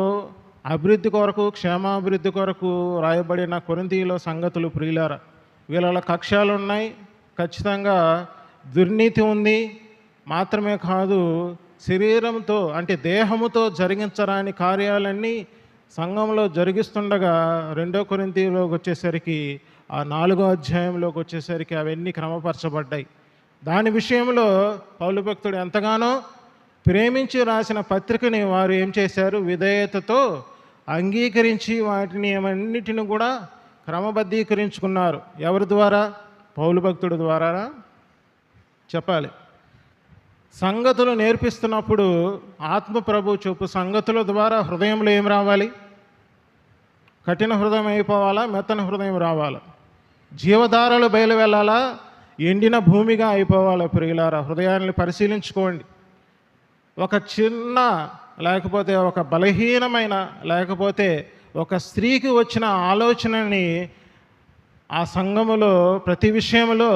అభివృద్ధి కొరకు, క్షేమాభివృద్ధి కొరకు రాయబడిన కొరింథీయులో సంగతులు ప్రియులారా. వీళ్ళ కక్ష్యాలు ఉన్నాయి, ఖచ్చితంగా దుర్నీతి ఉంది. మాత్రమే కాదు, శరీరంతో అంటే దేహముతో జరిగించరాని కార్యాలన్నీ సంఘంలో జరిగిస్తుండగా 2 కొరింథీయులోకి వచ్చేసరికి, ఆ 4వ అధ్యాయంలోకి వచ్చేసరికి అవన్నీ క్రమపరచబడ్డాయి. దాని విషయంలో పౌలు భక్తుడు ఎంతగానో ప్రేమించి రాసిన పత్రికని వారు ఏం చేశారు? విధేయతతో అంగీకరించి వాటిని అన్నిటిని కూడా క్రమబద్ధీకరించుకున్నారు. ఎవరి ద్వారా? పౌలు భక్తుడి ద్వారా. చెప్పాలి. సంగతులు నేర్పిస్తున్నప్పుడు ఆత్మ ప్రభు చూపు సంగతుల ద్వారా హృదయంలో ఏం రావాలి? కఠిన హృదయం అయిపోవాలా? మెత్తన హృదయం రావాలా? జీవధారలు బయలు వెళ్ళాలా? ఎండిన భూమిగా అయిపోవాలా? ప్రియులారా, హృదయాన్ని పరిశీలించుకోండి. ఒక చిన్న లేకపోతే ఒక బలహీనమైన లేకపోతే ఒక స్త్రీకి వచ్చిన ఆలోచనని ఆ సంఘములో ప్రతి విషయంలో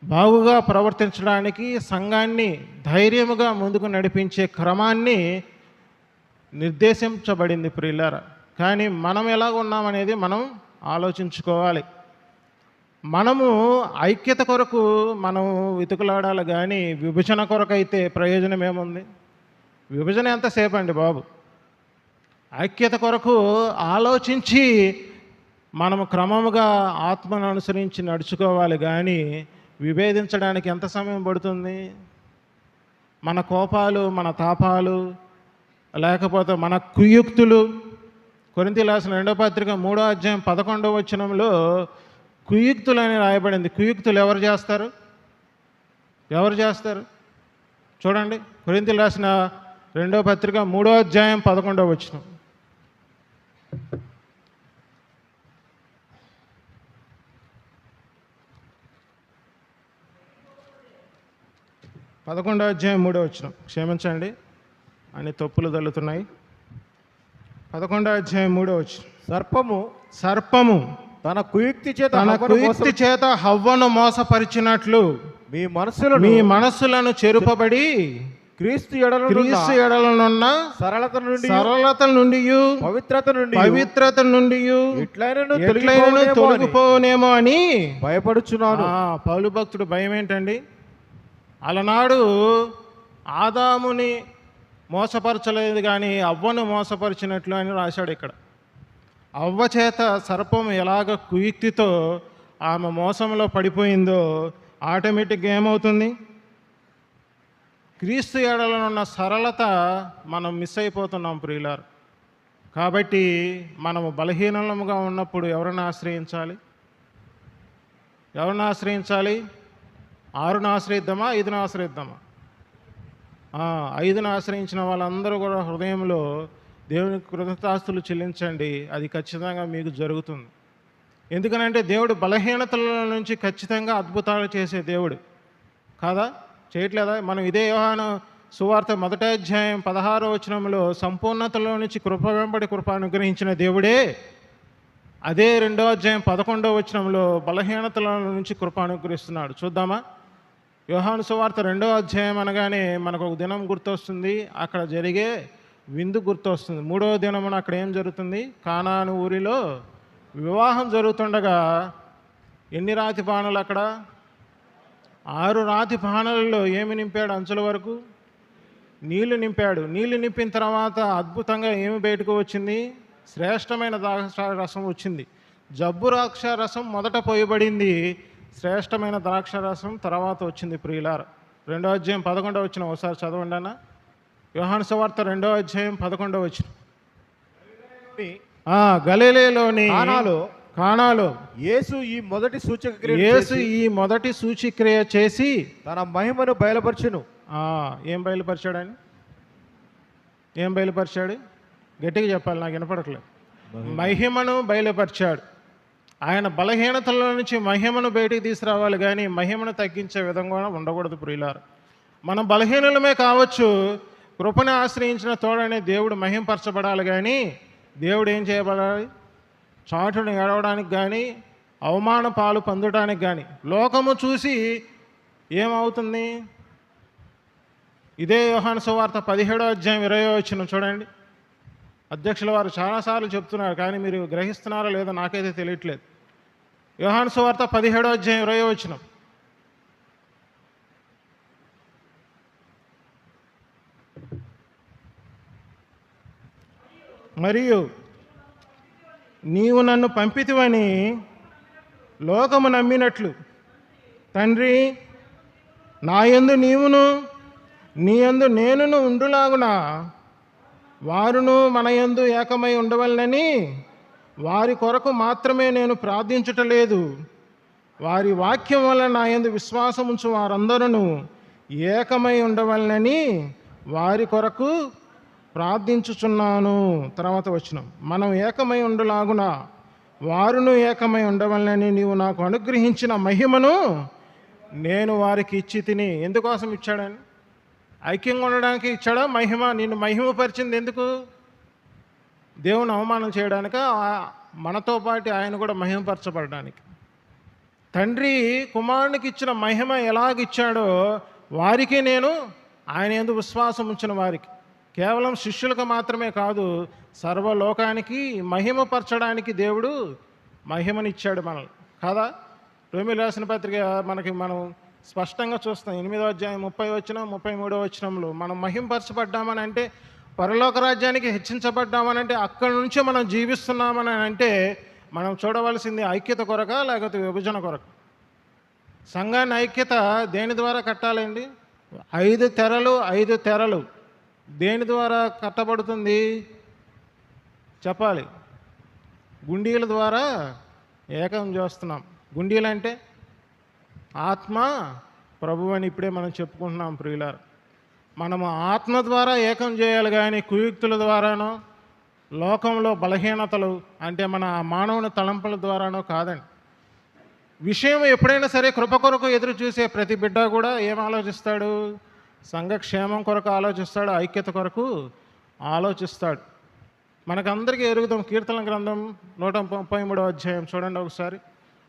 బాగుగా ప్రవర్తించడానికి సంఘాన్ని ధైర్యముగా ముందుకు నడిపించే క్రమాన్ని నిర్దేశించబడింది ప్రియులారా. కానీ మనం ఎలా ఉన్నామనేది మనం ఆలోచించుకోవాలి. మనము ఐక్యత కొరకు మనం వెతుకులాడాలి, కానీ విభజన కొరకు అయితే ప్రయోజనం ఏముంది? విభజన ఎంతసేపు అండి బాబు? ఐక్యత కొరకు ఆలోచించి మనము క్రమముగా ఆత్మను అనుసరించి నడుచుకోవాలి, కానీ విభేదించడానికి ఎంత సమయం పడుతుంది? మన కోపాలు, మన తాపాలు, లేకపోతే మన కుయుక్తులు. కొరింథీయులకు రాసిన 2వ పత్రిక 3వ అధ్యాయం 11వ వచనంలో కుయుక్తులు అని రాయబడింది. కుయుక్తులు ఎవరు చేస్తారు? చూడండి. కొరింథీయులకు రాసిన 2వ పత్రిక 3వ అధ్యాయం 11వ వచనం. పదకొండవ అధ్యాయం 3వ వచనం. క్షమించండి, అన్ని తప్పులు తల్లుతున్నాయి. 11వ అధ్యాయం 3వ వచనం. సర్పము తన కుయుక్తి చేత తన హవ్వను కుయుక్తి చేత హవ్వను మోసపరిచినట్లు మీ మనస్సులను మీ మనస్సులను చెరుపబడి క్రీస్తు ఎడల క్రీస్తు ఎడలనున్న సరళత నుండి పవిత్రత నుండి ఎట్లైనను తొలగిపోవునేమో అని తొలగిపోనేమో అని భయపడుచున్నాను. పౌలు భక్తుడు భయం ఏంటండి? అలనాడు ఆదాముని మోసపరచలేదు కానీ అవ్వను మోసపరిచినట్లు అని రాశాడు ఇక్కడ. అవ్వ చేత సర్పం ఎలాగ కుయుక్తితో ఆమె మోసంలో పడిపోయిందో ఆటోమేటిక్గా ఏమవుతుంది? క్రీస్తు ఎడలనున్న సరళత మనం మిస్ అయిపోతున్నాం ప్రియులారు. కాబట్టి మనము బలహీనముగా ఉన్నప్పుడు ఎవరిని ఆశ్రయించాలి? ఎవరిని ఆశ్రయించాలి? 6ను ఆశ్రయిద్దామా? 5ను ఆశ్రయిద్దామా? 5ను ఆశ్రయించిన వాళ్ళందరూ కూడా హృదయంలో దేవునికి కృతజ్ఞతాస్తులు చెల్లించండి. అది ఖచ్చితంగా మీకు జరుగుతుంది. ఎందుకనంటే దేవుడు బలహీనతల నుంచి ఖచ్చితంగా అద్భుతాలు చేసే దేవుడు కాదా? చేయట్లేదా? మనం ఇదే యోహాను సువార్త 1వ అధ్యాయం 16వ వచనంలో సంపూర్ణతలో నుంచి కృప వెంబడి కృప అనుగ్రహించిన దేవుడే అదే 2వ అధ్యాయం 11వ వచనంలో బలహీనతల నుంచి కృప అనుగ్రహిస్తున్నాడు. చూద్దామా? యోహాను సువార్త 2వ అధ్యాయం అనగానే మనకు ఒక దినం గుర్తొస్తుంది, అక్కడ జరిగే విందు గుర్తొస్తుంది. 3వ దినమున అక్కడ ఏం జరుగుతుంది? కానాను ఊరిలో వివాహం జరుగుతుండగా ఎన్ని రాతి పానలు అక్కడ? 6 రాతి పానలలో ఏమి నింపాడు? అంచుల వరకు నీళ్లు నింపాడు. నీళ్లు నింపిన తర్వాత అద్భుతంగా ఏమి బయటకు వచ్చింది? శ్రేష్టమైన ద్రాక్ష రసం వచ్చింది. జబ్బు ద్రాక్ష రసం మొదట పోయబడింది, శ్రేష్టమైన ద్రాక్ష రసం తర్వాత వచ్చింది. ప్రియులార 2వ అధ్యాయం 11వ వచనం ఒకసారి చదవండి అన్న. యోహాను సువార్త 2వ అధ్యాయం 11వ వచనం. గలిలయలోని కానాలో యేసు ఈ మొదటి సూచక్రియ చేసి తన మహిమను బయలుపరచును. ఏం బయలుపరిచాడని? ఏం బయలుపరిచాడు? గట్టిగా చెప్పాలి, నాకు వినపడట్లేదు. మహిమను బయలుపరిచాడు. ఆయన బలహీనతల నుంచి మహిమను బయటికి తీసుకురావాలి కానీ మహిమను తగ్గించే విధంగా ఉండకూడదు ప్రియులారు. మనం బలహీనులమే కావచ్చు, కృపను ఆశ్రయించిన తోడనే దేవుడు మహింపరచబడాలి కానీ దేవుడు ఏం చేయబడాలి? చాటును ఏడవడానికి కానీ అవమాన పాలు పొందడానికి కానీ. లోకము చూసి ఏమవుతుంది? ఇదే యోహాను సువార్త 17వ అధ్యాయం 20వ వచనం చూడండి. అధ్యక్షుల వారు చాలాసార్లు చెప్తున్నారు కానీ మీరు గ్రహిస్తున్నారో లేదో నాకైతే తెలియట్లేదు. యోహాను సువార్త 17వ అధ్యాయం 20వ వచనం. మరియు నీవు నన్ను పంపితివని లోకము నమ్మినట్లు తండ్రి నాయందు నీవును నీయందు నేనును ఉండులాగున వారును మన యందు ఏకమై ఉండవలనని వారి కొరకు మాత్రమే నేను ప్రార్థించుటలేదు, వారి వాక్యం వల్ల నా యందు విశ్వాసం ఉంచు వారందరూ ఏకమై ఉండవలనని వారి కొరకు ప్రార్థించుచున్నాను. తర్వాత వచనం. మనం ఏకమై ఉండులాగున వారును ఏకమై ఉండవలనని నీవు నాకు అనుగ్రహించిన మహిమను నేను వారికి ఇచ్చి తిని. ఎందుకోసం ఇచ్చాడని? ఐక్యంగా ఉండడానికి ఇచ్చాడా? నిన్ను మహిమపరిచింది ఎందుకు? దేవుని అవమానం చేయడానిక? మనతో పాటు ఆయన కూడా మహిమపరచబడడానికి. తండ్రి కుమారునికి ఇచ్చిన మహిమ ఎలాగిచ్చాడో వారికి నేను ఆయన యందు విశ్వాసం ఉంచిన వారికి, కేవలం శిష్యులకు మాత్రమే కాదు సర్వలోకానికి మహిమపరచడానికి దేవుడు మహిమనిచ్చాడు మనల్ని కాదా? రోమీయులకు రాసిన పత్రిక మనం స్పష్టంగా చూస్తాం. 8వ అధ్యాయం 30 వచనం 33వ వచనంలో మనం మహింపరచబడ్డామని అంటే, పరలోక రాజ్యానికి హెచ్చించబడ్డామని అంటే, అక్కడి నుంచే మనం జీవిస్తున్నామని అంటే మనం చూడవలసింది ఐక్యత కొరక లేకపోతే విభజన కొరక? సంఘాన్ని ఐక్యత దేని ద్వారా కట్టాలండి? 5 తెరలు దేని ద్వారా కట్టబడుతుంది చెప్పాలి? గుండీల ద్వారా ఏకం చేస్తున్నాం. గుండీలు అంటే ఆత్మ ప్రభు అని ఇప్పుడే మనం చెప్పుకుంటున్నాం ప్రియులారు. మనము ఆత్మ ద్వారా ఏకం చేయాలి కానీ కుయుక్తుల ద్వారానో లోకంలో బలహీనతలు అంటే మన మానవుని తలంపుల ద్వారానో కాదండి. విషయం ఎప్పుడైనా సరే కృప కొరకు ఎదురు చూసే ప్రతి బిడ్డ కూడా ఏం ఆలోచిస్తాడు? సంఘక్షేమం కొరకు ఆలోచిస్తాడు, ఐక్యత కొరకు ఆలోచిస్తాడు. మనకందరికీ ఎరుగుదాం. కీర్తన గ్రంథం 133వ అధ్యాయం చూడండి ఒకసారి.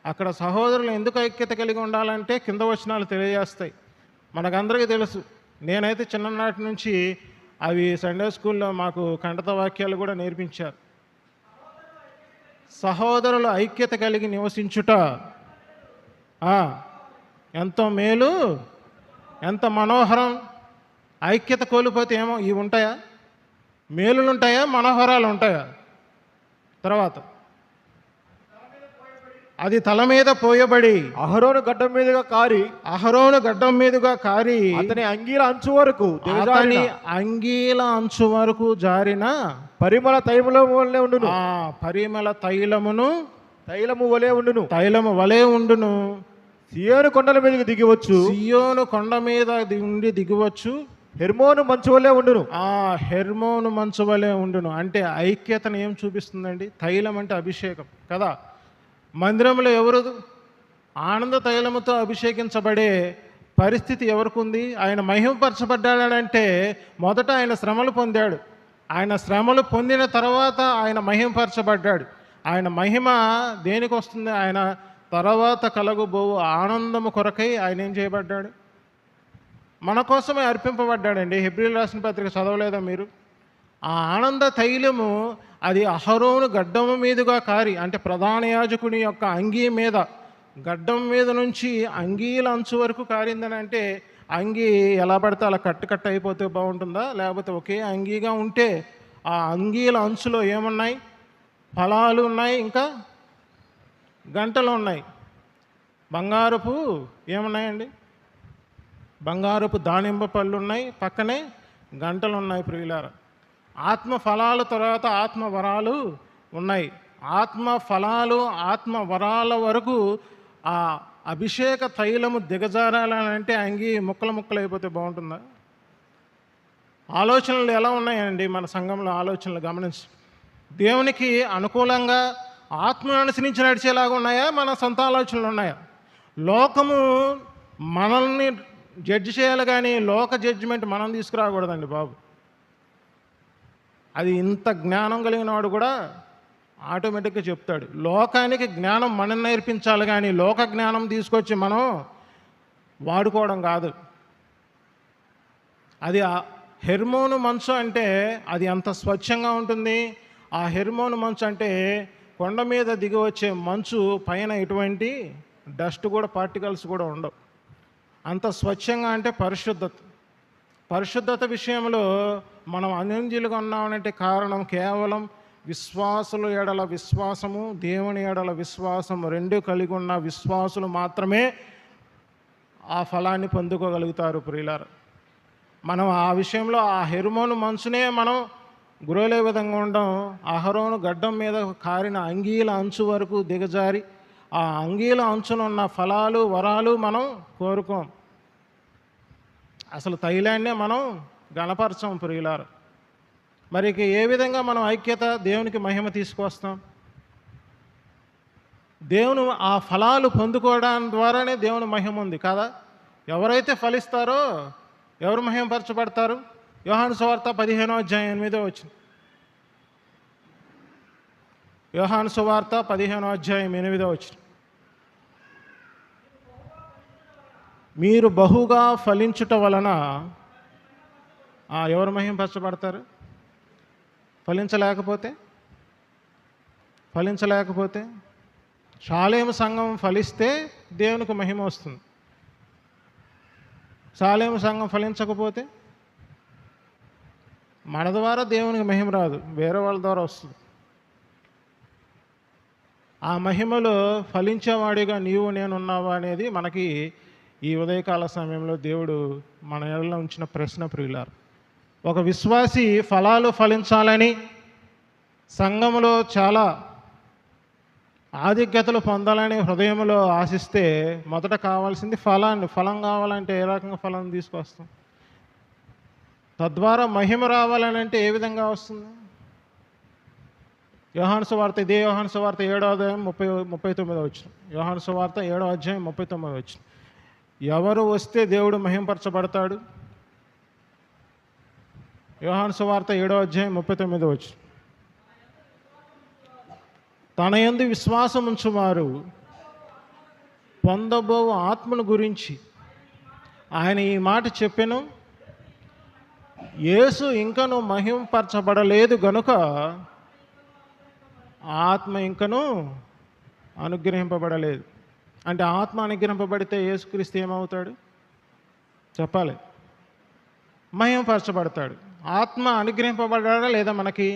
అక్కడ సహోదరులు ఎందుకు ఐక్యత కలిగి ఉండాలంటే కింద వచనాలు తెలియజేస్తాయి. మనకందరికీ తెలుసు. నేనైతే చిన్ననాటి నుంచి అవి సండే స్కూల్లో మాకు కంఠత వాక్యాలు కూడా నేర్పించారు. సహోదరులు ఐక్యత కలిగి నివసించుట ఎంతో మేలు, ఎంత మనోహరం. ఐక్యత కోల్పోతే ఏమో ఇవి ఉంటాయా? మేలులు ఉంటాయా? మనోహరాలు ఉంటాయా? తర్వాత అది తల మీద పోయబడి అహరోను గడ్డం మీదుగా కారి అహరోను గడ్డం మీదుగా కారి అతని అంగీల అంచు వరకు అతని అంగీల అంచు వరకు జారిన పరిమళ తైలము వలె ఉండును. ఆ పరిమళ తైలము వలె ఉండును. సియోను కొండల మీదకి దిగివచ్చు. సియోను కొండ మీద ఉండి దిగవచ్చు. హెర్మోను మంచు వలె ఉండును. హెర్మోను మంచు వలె ఉండును అంటే ఐక్యతను ఏం చూపిస్తుందండి? తైలం అంటే అభిషేకం కదా. మందిరంలో ఎవరు ఆనంద తైలముతో అభిషేకించబడే పరిస్థితి ఎవరికి ఉంది? ఆయన మహిమపరచబడ్డాడంటే మొదట ఆయన శ్రమలు పొందాడు. ఆయన శ్రమలు పొందిన తర్వాత ఆయన మహిమపరచబడ్డాడు. ఆయన మహిమ దేనికి వస్తుంది? ఆయన తర్వాత కలగబోవు ఆనందము కొరకై ఆయన ఏం చేయబడ్డాడు? మన కోసమే అర్పింపబడ్డాడండి. హెబ్రీయులు రాసిన పత్రిక చదవలేదా మీరు? ఆ ఆనంద తైలము అది అహరోను గడ్డము మీదుగా కారి, అంటే ప్రధాన యాజకుని యొక్క అంగీ మీద, గడ్డం మీద నుంచి అంగీల అంచు వరకు కారిందని అంటే అంగీ ఎలా పడితే అలా కట్టు అయిపోతే బాగుంటుందా? లేకపోతే ఒకే అంగీగా ఉంటే ఆ అంగీల అంచులో ఏమున్నాయి? ఫలాలు ఉన్నాయి, ఇంకా గంటలు ఉన్నాయి. బంగారపు ఏమున్నాయండి? బంగారపు దానిమ్మ పళ్ళు ఉన్నాయి, పక్కనే గంటలు ఉన్నాయి. ప్రియులారా, ఆత్మ ఫలాల తర్వాత ఆత్మ వరాలు ఉన్నాయి. ఆత్మ ఫలాలు, ఆత్మ వరాల వరకు ఆ అభిషేక తైలము దిగజారాలంటే అంగి ముక్కలు అయిపోతే బాగుంటుందా? ఆలోచనలు ఎలా ఉన్నాయండి మన సంఘంలో? ఆలోచనలు గమనించి, దేవునికి అనుకూలంగా ఆత్మను అనుసరించి నడిచేలాగా ఉన్నాయా? మన సొంత ఆలోచనలు ఉన్నాయా? లోకము మనల్ని జడ్జి చేయాలి, కానీ లోక జడ్జిమెంట్ మనం తీసుకురాకూడదండి బాబు. అది ఇంత జ్ఞానం కలిగిన వాడు కూడా ఆటోమేటిక్గా చెప్తాడు. లోకానికి జ్ఞానం మనం నేర్పించాలి, కానీ లోక జ్ఞానం తీసుకొచ్చి మనం వాడుకోవడం కాదు. అది హెర్మోను మంచు అంటే అది అంత స్వచ్ఛంగా ఉంటుంది. ఆ హెర్మోను మంచు అంటే కొండ మీద దిగి వచ్చే మంచు, పైన ఎటువంటి డస్ట్ కూడా, పార్టికల్స్ కూడా ఉండవు. అంత స్వచ్ఛంగా అంటే పరిశుద్ధత విషయంలో మనం అన్యోన్యులుగా ఉన్నామంటే కారణం కేవలం విశ్వాసుల ఎడల విశ్వాసము, దేవుని ఎడల విశ్వాసము రెండు కలిగి ఉన్న విశ్వాసులు మాత్రమే ఆ ఫలాన్ని పొందుకోగలుగుతారు. ప్రియులారా, మనం ఆ విషయంలో ఆ హెర్మోను మంచునే మనం గురవలే విధంగా ఉండడం. అహరోను గడ్డం మీద కారిన అంగీల అంచు వరకు దిగజారి ఆ అంగీల అంచునున్న ఫలాలు, వరాలు మనం కోరుకోం. అసలు తైలాన్నే మనం గణపరచం. ప్రియులారా, మరి ఏ విధంగా మనం ఐక్యత, దేవునికి మహిమ తీసుకొస్తాం? దేవుని ఆ ఫలాలు పొందుకోవడానికి ద్వారానే దేవుని మహిమ ఉంది కదా. ఎవరైతే ఫలిస్తారో ఎవరు మహిమపరచబడతారు? యోహాను సువార్త 15వ అధ్యాయం 8వ వచనం. యోహాను సువార్త 15వ అధ్యాయం 8వ వచనం. మీరు బహుగా ఫలించుట వలన ఎవరు మహిమపరచబడతారు? ఫలించలేకపోతే షాలేము సంఘం ఫలిస్తే దేవునికి మహిమ వస్తుంది. షాలేము సంఘం ఫలించకపోతే మన ద్వారా దేవునికి మహిమ రాదు, వేరే వాళ్ళ ద్వారా వస్తుంది. ఆ మహిమలో ఫలించేవాడిగా నీవు నేనున్నావా అనేది మనకి ఈ ఉదయకాల సమయంలో దేవుడు మన ఎడలో ఉంచిన ప్రశ్న. ప్రియులారు, ఒక విశ్వాసి ఫలాలు ఫలించాలని సంఘములో చాలా ఆధిక్యతలు పొందాలని హృదయంలో ఆశిస్తే మొదట కావాల్సింది ఫలం కావాలంటే ఏ రకంగా ఫలం తీసుకొస్తాం? తద్వారా మహిమ రావాలని అంటే ఏ విధంగా వస్తుంది? యోహాను సువార్త, ఇదే యోహాను సువార్త 7వ అధ్యాయం 39వ వచనం. యోహాను సువార్త 7వ అధ్యాయం 39వ వచనం. ఎవరు వస్తే దేవుడు మహిమపరచబడతాడు? యోహాను సువార్త 7వ అధ్యాయం 39వ వచనం. తన యందు విశ్వాసం ఉంచువారు పొందబో ఆత్మను గురించి ఆయన ఈ మాట చెప్పెను. యేసు ఇంకను మహింపరచబడలేదు గనుక ఆత్మ ఇంకను అనుగ్రహింపబడలేదు. అంటే ఆత్మ అనుగ్రహింపబడితే యేసుక్రీస్తు ఏమవుతాడు చెప్పాలి? మహింపరచబడతాడు. ఆత్మ అనుగ్రహింపబడ్డా లేదా? మనకి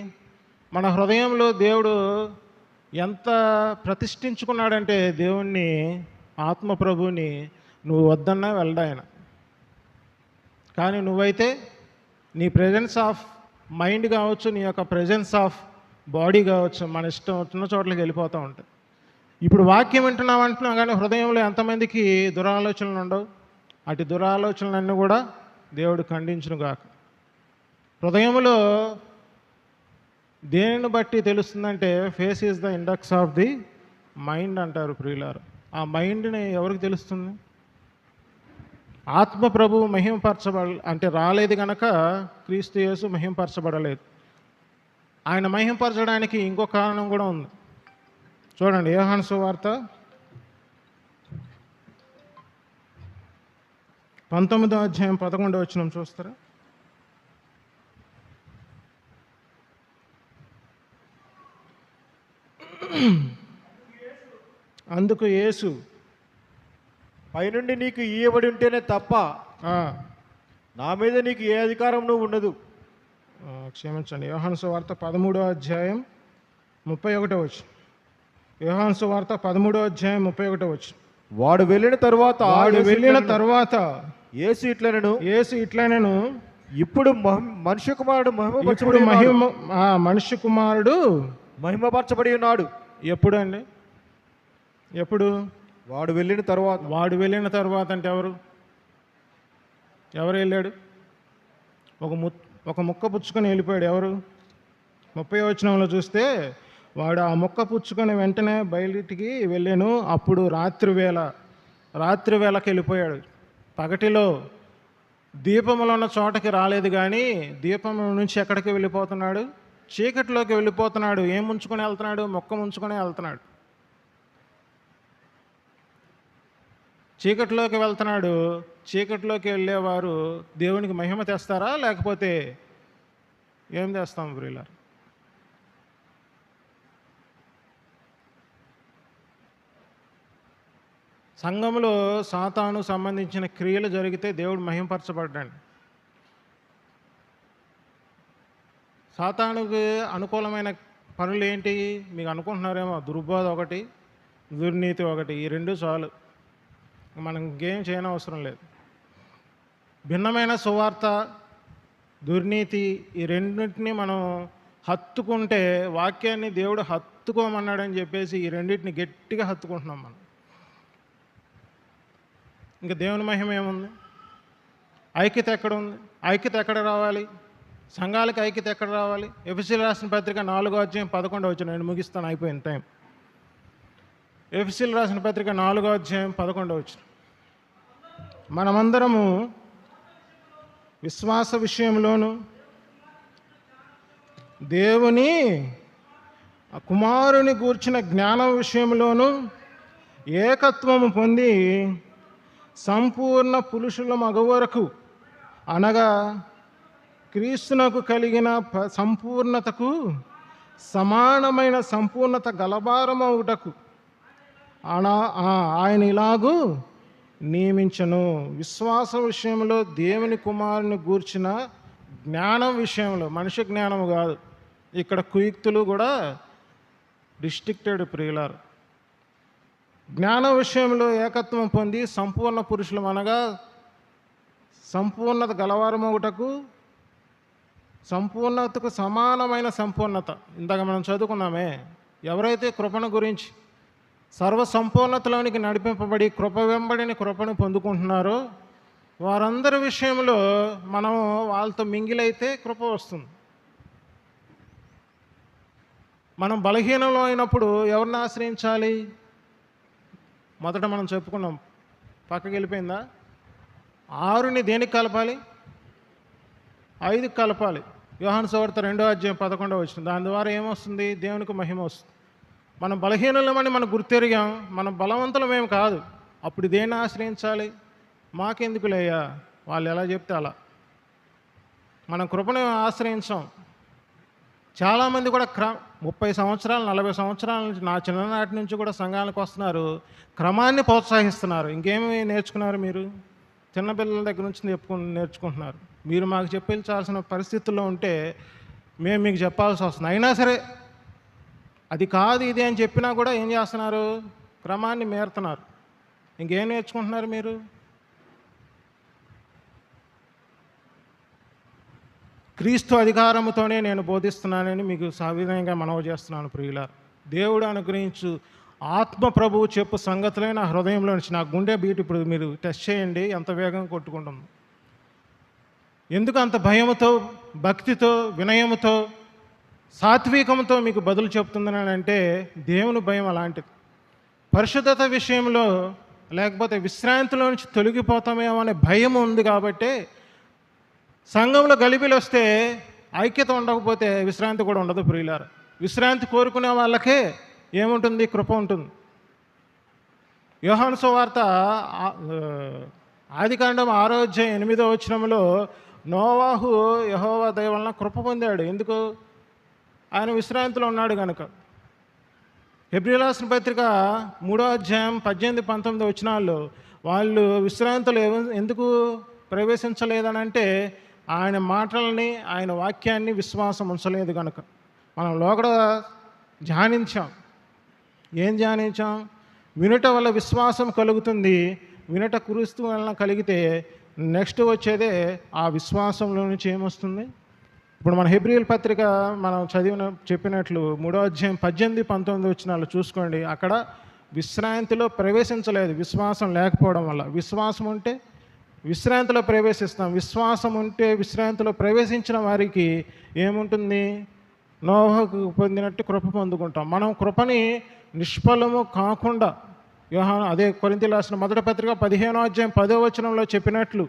మన హృదయంలో దేవుడు ఎంత ప్రతిష్ఠించుకున్నాడంటే దేవుణ్ణి, ఆత్మ ప్రభువుని నువ్వు వద్దన్నా వెళ్ళడాయన. కానీ నువ్వైతే నీ ప్రెజెన్స్ ఆఫ్ మైండ్ కావచ్చు, నీ యొక్క ప్రెజెన్స్ ఆఫ్ బాడీ కావచ్చు, మన ఇష్టం వచ్చిన చోట్లకి వెళ్ళిపోతూ ఉంటుంది. ఇప్పుడు వాక్యం అంటున్నావు కానీ హృదయంలో ఎంతమందికి దురాలోచనలు ఉండవు? అటు దురాలోచనలన్నీ కూడా దేవుడు ఖండించును గాక. హృదయంలో దేనిని బట్టి తెలుస్తుందంటే face is the index of the mind అంటారు ప్రియులారు. ఆ మైండ్ని ఎవరికి తెలుస్తుంది? ఆత్మ ప్రభువు అంటే రాలేదు కనుక క్రీస్తు యేసు మహింపరచబడలేదు. ఆయన మహింపరచడానికి ఇంకో కారణం కూడా ఉంది. చూడండి, యోహాను సువార్త 19వ అధ్యాయం 11వ వచనం చూస్తారా? అందుకు యేసు పైనుండి నీకు ఇయ్యబడి ఉంటేనే తప్ప నా మీద నీకు ఏ అధికారం ఉండదు. క్షమించండి, యోహాను సువార్త 13వ అధ్యాయం 31వ వచనం. యోహాను సువార్త 13వ అధ్యాయం 31వ వచనం. వాడు వెళ్ళిన తర్వాత యేసు ఇట్లనెను, ఇప్పుడు మనుష్య కుమారుడు మనుష్య కుమారుడు మహిమపరచబడి ఉన్నాడు. ఎప్పుడు అండి? ఎప్పుడు? వాడు వెళ్ళిన తర్వాత అంటే ఎవరు వెళ్ళాడు? ఒక ముక్క పుచ్చుకొని వెళ్ళిపోయాడు. ఎవరు? 30వ వచనంలో చూస్తే వాడు ఆ ముక్క పుచ్చుకొని వెంటనే బయటికి వెళ్ళాను. అప్పుడు రాత్రి వేళకి వెళ్ళిపోయాడు. పగటిలో దీపంలో ఉన్న చోటకి రాలేదు, కానీ దీపం నుంచి ఎక్కడికి వెళ్ళిపోతున్నాడు? చీకటిలోకి వెళ్ళిపోతున్నాడు. ఏం ముంచుకొని వెళ్తున్నాడు? మొక్క ముంచుకొని వెళ్తున్నాడు. చీకటిలోకి వెళ్తున్నాడు. చీకటిలోకి వెళ్ళేవారు దేవునికి మహిమ తెస్తారా, లేకపోతే ఏం చేస్తాం ప్రియులారా? సంఘంలో సాతాను సంబంధించిన క్రియలు జరిగితే దేవుడు మహింపరచబడ్డాడు. సాతానుకి అనుకూలమైన పనులు ఏంటి మీకు అనుకుంటున్నారేమో? దుర్బోధ ఒకటి, దుర్నీతి ఒకటి. ఈ రెండు చాలు, మనం ఇంకేం చేయనవసరం లేదు. భిన్నమైన సువార్త, దుర్నీతి, ఈ రెండింటిని మనం హత్తుకుంటే, వాక్యాన్ని దేవుడు హత్తుకోమన్నాడని చెప్పేసి ఈ రెండింటిని గట్టిగా హత్తుకుంటున్నాం మనం. ఇంకా దేవుని మహిమ ఏముంది? ఐక్యత ఎక్కడ ఉంది? ఐక్యత ఎక్కడ రావాలి? సంఘాలకు ఐక్యత ఎక్కడ రావాలి? ఎఫెసీయులకు రాసిన పత్రిక 4వ అధ్యాయం 11వ వచనం. నేను ముగిస్తాను, అయిపోయింది టైం. ఎఫెసీయులకు రాసిన పత్రిక 4వ అధ్యాయం 11వ వచనం. మనమందరము విశ్వాస విషయంలోను దేవుని కుమారుని గూర్చిన జ్ఞానం విషయంలోను ఏకత్వము పొంది సంపూర్ణ పురుషుల మగ వరకు, అనగా క్రీస్తునకు కలిగిన సంపూర్ణతకు సమానమైన సంపూర్ణత గలబారమవుటకు ఆయన ఇలాగూ నియమించను. విశ్వాస విషయంలో దేవుని కుమారుని గూర్చిన జ్ఞానం విషయంలో, మనిషి జ్ఞానం కాదు. ఇక్కడ కుయుక్తులు కూడా రిస్ట్రిక్టెడ్ ప్రియులారు. జ్ఞాన విషయంలో ఏకత్వం పొంది సంపూర్ణ పురుషులం, అనగా సంపూర్ణత గలవారమగుటకు, సంపూర్ణతకు సమానమైన సంపూర్ణత. ఇందాక మనం చదువుకున్నామే, ఎవరైతే కృపణ గురించి సర్వ సంపూర్ణతలోనికి నడిపింపబడి కృప వెంబడిని కృపను పొందుకుంటున్నారో వారందరి విషయంలో మనం వాళ్ళతో మింగిలైతే కృప వస్తుంది. మనం బలహీనంలో అయినప్పుడు ఎవరిని ఆశ్రయించాలి? మొదట మనం చెప్పుకున్నాం, పక్కకి వెళ్ళిపోయిందా? 6ని దేనికి కలపాలి? 5కి కలపాలి. యోహాను సువార్త 2వ అధ్యాయం 11వ వచనం. దాని ద్వారా ఏమొస్తుంది? దేవునికి మహిమ వస్తుంది. మనం బలహీనులమని మనం గుర్తెరిగాం, మనం బలవంతులమేం కాదు. అప్పుడు దేన్ని ఆశ్రయించాలి? మాకెందుకులేయ్యా, వాళ్ళు ఎలా చెప్తే అలా. మనం కృపను ఆశ్రయించాం. చాలామంది కూడా 30 సంవత్సరాలు 40 సంవత్సరాల నుంచి, నా చిన్ననాటి నుంచి కూడా సంఘాలకు వస్తున్నారు, క్రమాన్ని ప్రోత్సహిస్తున్నారు. ఇంకేమి నేర్చుకున్నారు మీరు? చిన్నపిల్లల దగ్గర నుంచి నేర్చుకుంటున్నారు. మీరు మాకు చెప్పించాల్సిన పరిస్థితుల్లో ఉంటే మేము మీకు చెప్పాల్సి వస్తుంది. అయినా సరే అది కాదు ఇది అని చెప్పినా కూడా ఏం చేస్తున్నారు? క్రమాన్ని మేరుతున్నారు. ఇంకేం నేర్చుకుంటున్నారు మీరు? క్రీస్తు అధికారముతోనే నేను బోధిస్తున్నానని మీకు సవినయంగా మనవి చేస్తున్నాను ప్రియులారా. దేవుడు అనుగ్రహించు ఆత్మ ప్రభువు చెప్పు సంగతులే నా హృదయంలో నుంచి, నా గుండె బీట్ ఇప్పుడు మీరు టెస్ట్ చేయండి ఎంత వేగంగా కొట్టుకుంటుంది. ఎందుకు అంత భయముతో, భక్తితో, వినయముతో, సాత్వికంతో మీకు బదులు చెప్తుందని అంటే దేవుని భయం అలాంటిది. పరిశుద్ధత విషయంలో లేకపోతే విశ్రాంతిలో నుంచి తొలగిపోతామేమో అనే భయం ఉంది కాబట్టి, సంఘంలో గలిబిలు వస్తే ఐక్యత ఉండకపోతే విశ్రాంతి కూడా ఉండదు ప్రియులారా. విశ్రాంతి కోరుకునే వాళ్ళకే ఏముంటుంది? కృప ఉంటుంది. యోహాను సువార్త ఆదికాండం 6:8 నోవాహు యెహోవా దయ వలన కృప పొందాడు. ఎందుకు? ఆయన విశ్రాంతిలో ఉన్నాడు కనుక. హెబ్రీయులకు రాసిన పత్రిక 3:18-19 వాళ్ళు విశ్రాంతిలో ఎందుకు ప్రవేశించలేదని అంటే ఆయన మాటలని, ఆయన వాక్యాన్ని విశ్వాసం ఉంచలేదు కనుక. మనం లోకడ ధ్యానించాం. ఏం ధ్యానించాం? వినుట వల్ల విశ్వాసం కలుగుతుంది, వినుట క్రీస్తు వలన కలిగితే నెక్స్ట్ వచ్చేదే ఆ విశ్వాసంలో నుంచి ఏమొస్తుంది? ఇప్పుడు మన హెబ్రీయుల పత్రిక మనం చెప్పినట్లు 3:18-19 చూసుకోండి. అక్కడ విశ్రాంతిలో ప్రవేశించలేదు విశ్వాసం లేకపోవడం వల్ల. విశ్వాసం ఉంటే విశ్రాంతిలో ప్రవేశిస్తాం. విశ్వాసం ఉంటే విశ్రాంతిలో ప్రవేశించిన వారికి ఏముంటుంది? నోవహుకు పొందినట్టు కృప పొందుకుంటాం. మనం కృపని నిష్ఫలము కాకుండా, అదే కొరింథీయులకు రాసిన మొదటి పత్రిక 15:10 చెప్పినట్లు,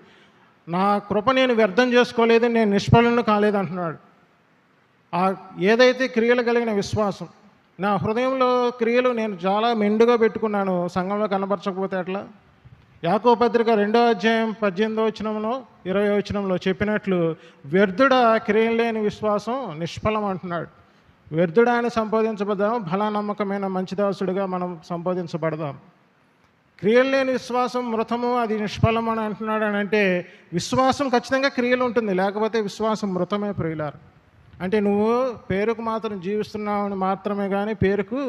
నా కృప నేను వ్యర్థం చేసుకోలేదు, నేను నిష్ఫలను కాలేదు అంటున్నాడు. ఏదైతే క్రియలు కలిగిన విశ్వాసం, నా హృదయంలో క్రియలు నేను చాలా మెండుగా పెట్టుకున్నాను, సంఘంలో కనబరచకపోతే అట్లా. యాకోబు పత్రిక 2:18-20 చెప్పినట్లు, వ్యర్థుడ క్రియలు లేని విశ్వాసం నిష్ఫలం అంటున్నాడు. వ్యర్థుడాన్ని సంబోధించబడదాం, బలానమ్మకమైన మంచి దాసుడిగా మనం సంబోధించబడదాం. క్రియలు లేని విశ్వాసం మృతము, అది నిష్ఫలం అని అంటున్నాడు. అని అంటే విశ్వాసం ఖచ్చితంగా క్రియలు ఉంటుంది, లేకపోతే విశ్వాసం మృతమే ప్రియులారు. అంటే నువ్వు పేరుకు మాత్రం జీవిస్తున్నావు అని మాత్రమే, కానీ పేరుకు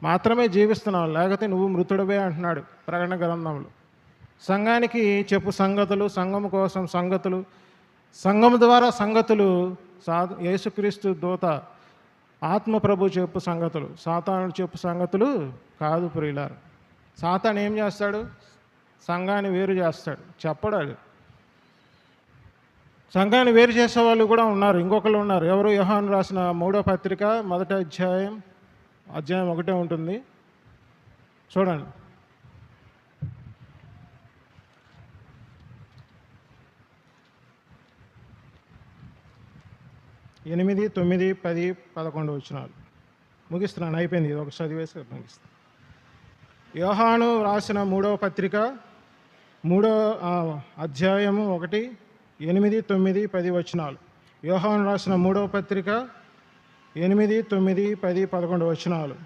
మాత్రమే జీవిస్తున్నావు, లేకపోతే నువ్వు మృతుడివే అంటున్నాడు ప్రకటన గ్రంథంలో. సంఘానికి చెప్పు సంగతులు, సంఘం కోసం సంగతులు, సంఘం ద్వారా సంగతులు, యేసుక్రీస్తు దూత ఆత్మ ప్రభు చెప్పు సంగతులు, సాతానుడు చెప్పు సంగతులు కాదు ప్రియులారు. సాతాను ఏం చేస్తాడు? సంఘాన్ని వేరు చేస్తాడు, చెప్పడాడు. సంఘాన్ని వేరు చేసే వాళ్ళు కూడా ఉన్నారు, ఇంకొకరు ఉన్నారు. ఎవరు? యోహాను రాసిన 3వ పత్రిక 1వ అధ్యాయం 1 ఉంటుంది చూడండి. ఎనిమిది, 9, 10, 11 ముగిస్తున్నాను, అయిపోయింది. ఇది ఒక చదివేసి ముగిస్తాను. యోహాను రాసిన 3వ పత్రిక 3వ అధ్యాయము 1, 8, 9, 10 యోహాను రాసిన 3వ పత్రిక 8, 9, 10, 11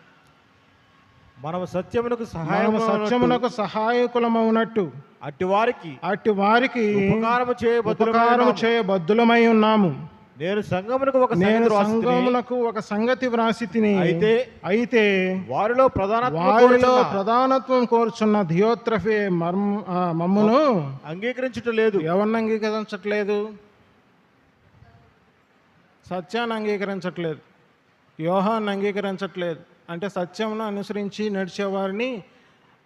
మనము సత్యమునకు సహాయకులమవునట్టు అట్టి వారికి ఉపకారము చేయబద్దులమై ఉన్నాము. నేను సంఘమునకు ఒక సంగతి వ్రాసి తిని, అయితే వారిలో ప్రధానత్వం కోరుచున్న థియోత్రఫే మమ్మును అంగీకరించట్లేదు. ఎవరిని అంగీకరించట్లేదు? సత్యాన్ని అంగీకరించట్లేదు, యోహాన్ని అంగీకరించట్లేదు. అంటే సత్యమును అనుసరించి నడిచేవారిని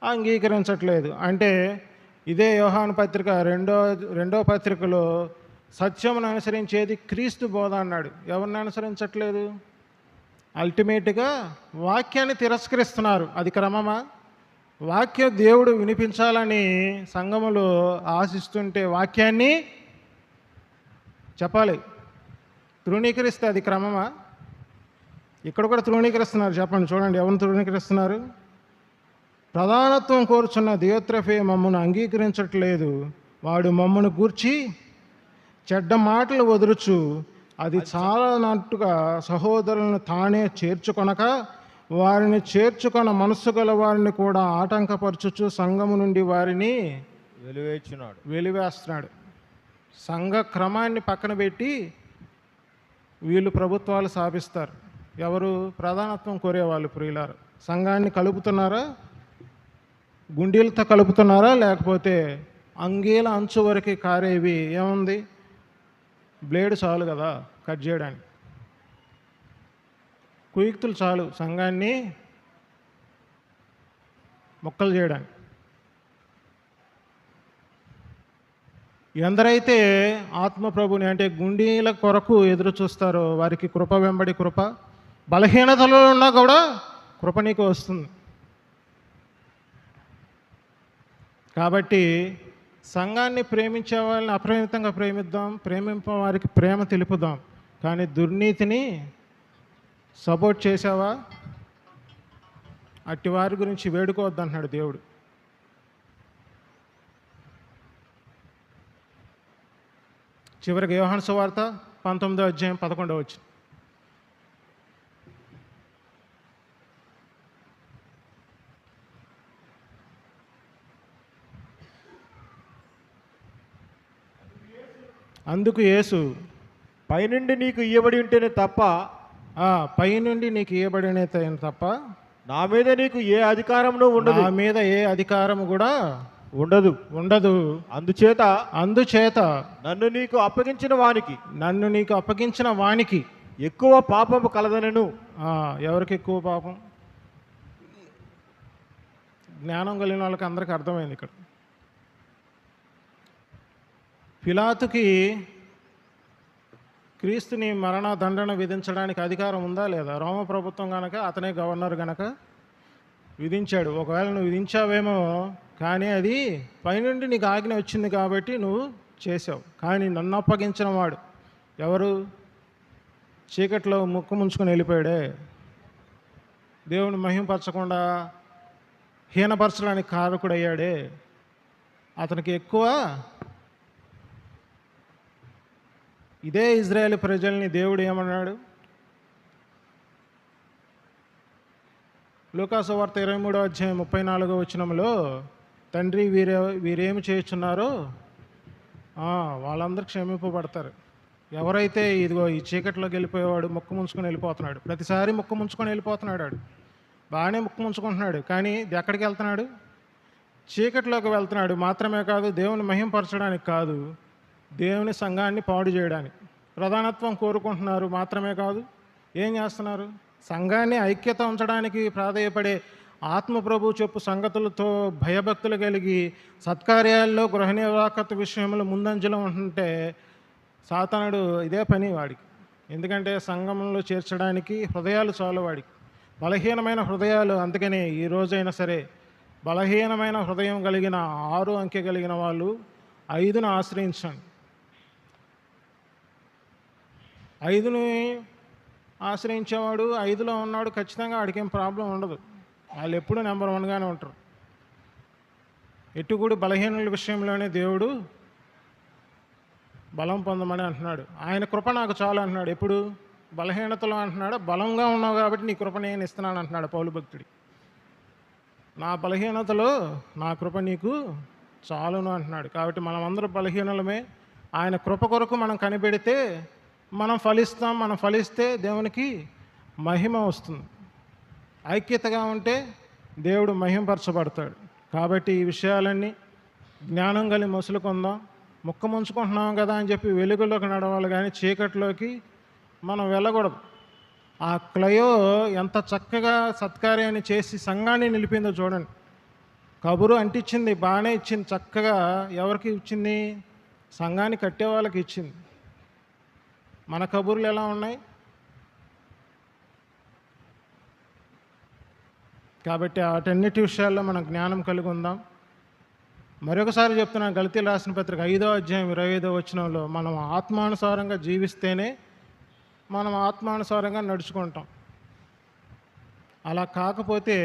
అంగీకరించట్లేదు. అంటే ఇదే యోహాను పత్రిక 2వ పత్రికలో సత్యమును అనుసరించేది క్రీస్తు బోధ అన్నాడు. ఎవరిని అనుసరించట్లేదు? అల్టిమేట్గా వాక్యాన్ని తిరస్కరిస్తున్నారు. అది క్రమమా? వాక్యం దేవుడు వినిపించాలని సంఘములో ఆశిస్తుంటే వాక్యాన్ని చెప్పాలి, తృణీకరిస్తే అది క్రమమా? ఇక్కడ కూడా తృణీకరిస్తున్నారు. చెప్పండి, చూడండి ఎవరిని తృణీకరిస్తున్నారు? ప్రధానత్వం కోరుచున్న దియోత్రఫే మమ్మను అంగీకరించట్లేదు. వాడు మమ్మను గూర్చి చెడ్డ మాటలు వదులుచు అది చాలనట్టుగా సహోదరులను తానే చేర్చుకొనక వారిని చేర్చుకొన మనస్సు గల వారిని కూడా ఆటంకపరచుచు సంఘము నుండి వారిని వెలివేస్తున్నాడు. సంఘ క్రమాన్ని పక్కన పెట్టి వీళ్ళు ప్రభుత్వాలు స్థాపిస్తారు. ఎవరు? ప్రధానత్వం కోరేవాళ్ళు. ప్రియులారు, సంఘాన్ని కలుపుతున్నారా? గుండీలతో కలుపుతున్నారా? లేకపోతే అంగీల అంచు వరకు కారేవి ఏముంది? బ్లేడ్ చాలు కదా కట్ చేయడానికి, కుయుక్తులు చాలు సంఘాన్ని మొక్కలు చేయడానికి. ఎందరైతే ఆత్మప్రభుని అంటే గుండీల కొరకు ఎదురు చూస్తారో వారికి కృప వెంబడి కృప, బలహీనతలో ఉన్నా కూడా కృప నీకు వస్తుంది. కాబట్టి సంఘాన్ని ప్రేమించే వాళ్ళని అప్రమితంగా ప్రేమిద్దాం, ప్రేమింప వారికి ప్రేమ తెలుపుదాం. కానీ దుర్నీతిని సపోర్ట్ చేసావా, అట్టి వారి గురించి వేడుకోవద్దు అంటున్నాడు దేవుడు. చివరికి యోహాను సువార్త 19వ అధ్యాయం 11వ వచనం. అందుకు యేసు, పైనుండి నీకు ఇయ్యబడి ఉంటేనే తప్ప, పైనుండి నీకు ఇయ్యబడినే తప్ప నా మీద నీకు ఏ అధికారమును ఉండదు. నా మీద ఏ అధికారము కూడా ఉండదు. అందుచేత నన్ను నీకు అప్పగించిన వానికి ఎక్కువ పాపము కలదనను. ఎవరికి ఎక్కువ పాపం? జ్ఞానం కలిగిన వాళ్ళకి అందరికీ అర్థమైంది. ఇక్కడ పిలాతుకి క్రీస్తుని మరణ దండన విధించడానికి అధికారం ఉందా లేదా? రోమ ప్రభుత్వం కనుక, అతనే గవర్నర్ కనుక విధించాడు. ఒకవేళ నువ్వు విధించావేమో, కానీ అది పైనుండి నీకు ఆజ్ఞ వచ్చింది కాబట్టి నువ్వు చేసావు. కానీ నన్ను అప్పగించిన వాడు ఎవరు? చీకట్లో ముక్కు ముంచుకొని వెళ్ళిపోయాడే, దేవుని మహింపరచకుండా హీనపరచడానికి కారకుడయ్యాడే, అతనికి ఎక్కువ. ఇదే ఇజ్రాయేల్ ప్రజల్ని దేవుడు ఏమన్నాడు? లూకాసు వార్త 23వ అధ్యాయం 34వ వచనంలో, తండ్రి వీరేమి చేయుచున్నారో వాళ్ళందరూ క్షమింపబడతారు. ఎవరైతే ఇదిగో ఈ చీకట్లోకి వెళ్ళిపోయేవాడు ముక్కు ముంచుకొని వెళ్ళిపోతున్నాడు, ప్రతిసారి ముక్కు ముంచుకొని వెళ్ళిపోతున్నాడు, వాడు బాగానే ముక్కు ముంచుకుంటున్నాడు, కానీ ఎక్కడికి వెళ్తున్నాడు? చీకట్లోకి వెళ్తున్నాడు. మాత్రమే కాదు, దేవుని మహింపరచడానికి కాదు, దేవుని సంఘాన్ని పాడు చేయడానికి ప్రధానత్వం కోరుకుంటున్నారు. మాత్రమే కాదు, ఏం చేస్తున్నారు? సంఘాన్ని ఐక్యత ఉంచడానికి ప్రాధేయపడే ఆత్మప్రభు చెప్పు సంగతులతో భయభక్తులు కలిగి సత్కార్యాల్లో గృహ నివాకత విషయంలో ముందంజలో ఉంటుంటే సాతానుడు ఇదే పని వాడికి. ఎందుకంటే సంఘంలో చేర్చడానికి హృదయాలు చాలు వాడికి, బలహీనమైన హృదయాలు. అందుకనే ఈ రోజైనా సరే బలహీనమైన హృదయం కలిగిన 6 అంకె కలిగిన వాళ్ళు 5ను ఆశ్రయించండి. 5ని ఆశ్రయించేవాడు 5లో ఉన్నాడు, ఖచ్చితంగా వాడికి ఏం ప్రాబ్లం ఉండదు. వాళ్ళు ఎప్పుడూ నెంబర్ 1గానే ఉంటారు. ఎట్టుకూడి బలహీనుల విషయంలోనే దేవుడు బలం పొందమని అంటున్నాడు. ఆయన కృప నాకు చాలు అంటున్నాడు. ఎప్పుడు? బలహీనతలో అంటున్నాడు. బలంగా ఉన్నావు కాబట్టి నీ కృప నేను ఇస్తున్నాను అంటున్నాడు పౌలు భక్తుడి. నా బలహీనతలో నా కృప నీకు చాలును అంటున్నాడు. కాబట్టి మనం అందరూ బలహీనులమే. ఆయన కృప కొరకు మనం కనిపెడితే మనం ఫలిస్తాం. మనం ఫలిస్తే దేవునికి మహిమ వస్తుంది. ఐక్యతగా ఉంటే దేవుడు మహిమపరచబడతాడు. కాబట్టి ఈ విషయాలన్నీ జ్ఞానం కలిగి మసులుకుందాం. ముక్క ముంచుకుంటున్నాం కదా అని చెప్పి వెలుగులోకి నడవాలి, కానీ చీకట్లోకి మనం వెళ్ళకూడదు. ఆ క్లయో ఎంత చక్కగా సత్కార్యాన్ని చేసి సంఘాన్ని నిలిపిందో చూడండి. కబురు అంటించింది, బాగానే ఇచ్చింది, చక్కగా. ఎవరికి ఇచ్చింది? సంఘాన్ని కట్టే వాళ్ళకి ఇచ్చింది. మన కబుర్లు ఎలా ఉన్నాయి? కాబట్టి వాటన్నిటి విషయాల్లో మనం జ్ఞానం కలిగి ఉందాం. మరొకసారి చెప్తున్నాను, గలతీయులు రాసిన పత్రిక 5వ అధ్యాయం 25వ వచనంలో, మనం ఆత్మానుసారంగా జీవిస్తేనే మనం ఆత్మానుసారంగా నడుచుకుంటాం. అలా కాకపోతే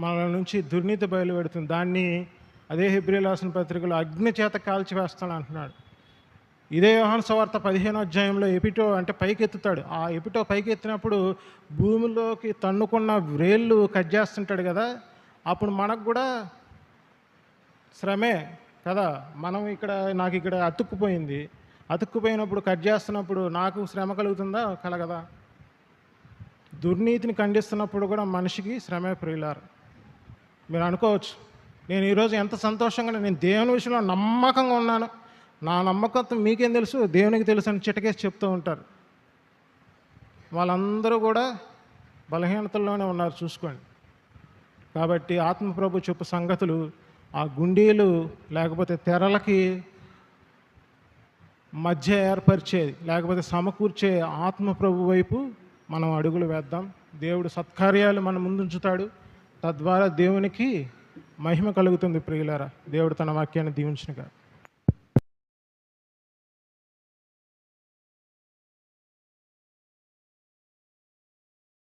మన నుంచి దుర్నీతి బయలుపెడుతుంది. దాన్ని అదే హెబ్రీయులకు రాసిన పత్రికలో అగ్ని చేత కాల్చివేస్తాను అంటున్నాడు. ఇదే యోహాను సువార్త 15వ అధ్యాయంలో ఎపిటో అంటే పైకెత్తుతాడు. ఆ ఎపిటో పైకెత్తినప్పుడు భూమిలోకి తన్నుకున్న వ్రేళ్ళు కట్ చేస్తుంటాడు కదా, అప్పుడు మనకు కూడా శ్రమే కదా. మనం నాకు ఇక్కడ అతుక్కుపోయినప్పుడు కట్ చేస్తున్నప్పుడు నాకు శ్రమ కలుగుతుందా? కలగదా? దుర్నీతిని ఖండిస్తున్నప్పుడు కూడా మనిషికి శ్రమే ప్రియులారు. మీరు అనుకోవచ్చు, నేను ఈరోజు ఎంత సంతోషంగా నేను దేవుని విషయంలో నమ్మకంగా ఉన్నాను, నా నమ్మకత్వం మీకేం తెలుసు, దేవునికి తెలుసు అని చిటకేసి చెప్తూ ఉంటారు. వాళ్ళందరూ కూడా బలహీనతల్లోనే ఉన్నారు, చూసుకోండి. కాబట్టి ఆత్మప్రభు చెప్పు సంగతులు ఆ గుండీలు లేకపోతే తెరలకి మధ్య ఏర్పరిచేది లేకపోతే సమకూర్చే ఆత్మప్రభు వైపు మనం అడుగులు వేద్దాం. దేవుడు సత్కార్యాలు మన ముందుంచుతాడు. తద్వారా దేవునికి మహిమ కలుగుతుంది ప్రియులారా. దేవుడు తన వాక్యాన్ని దీవించునుగాక.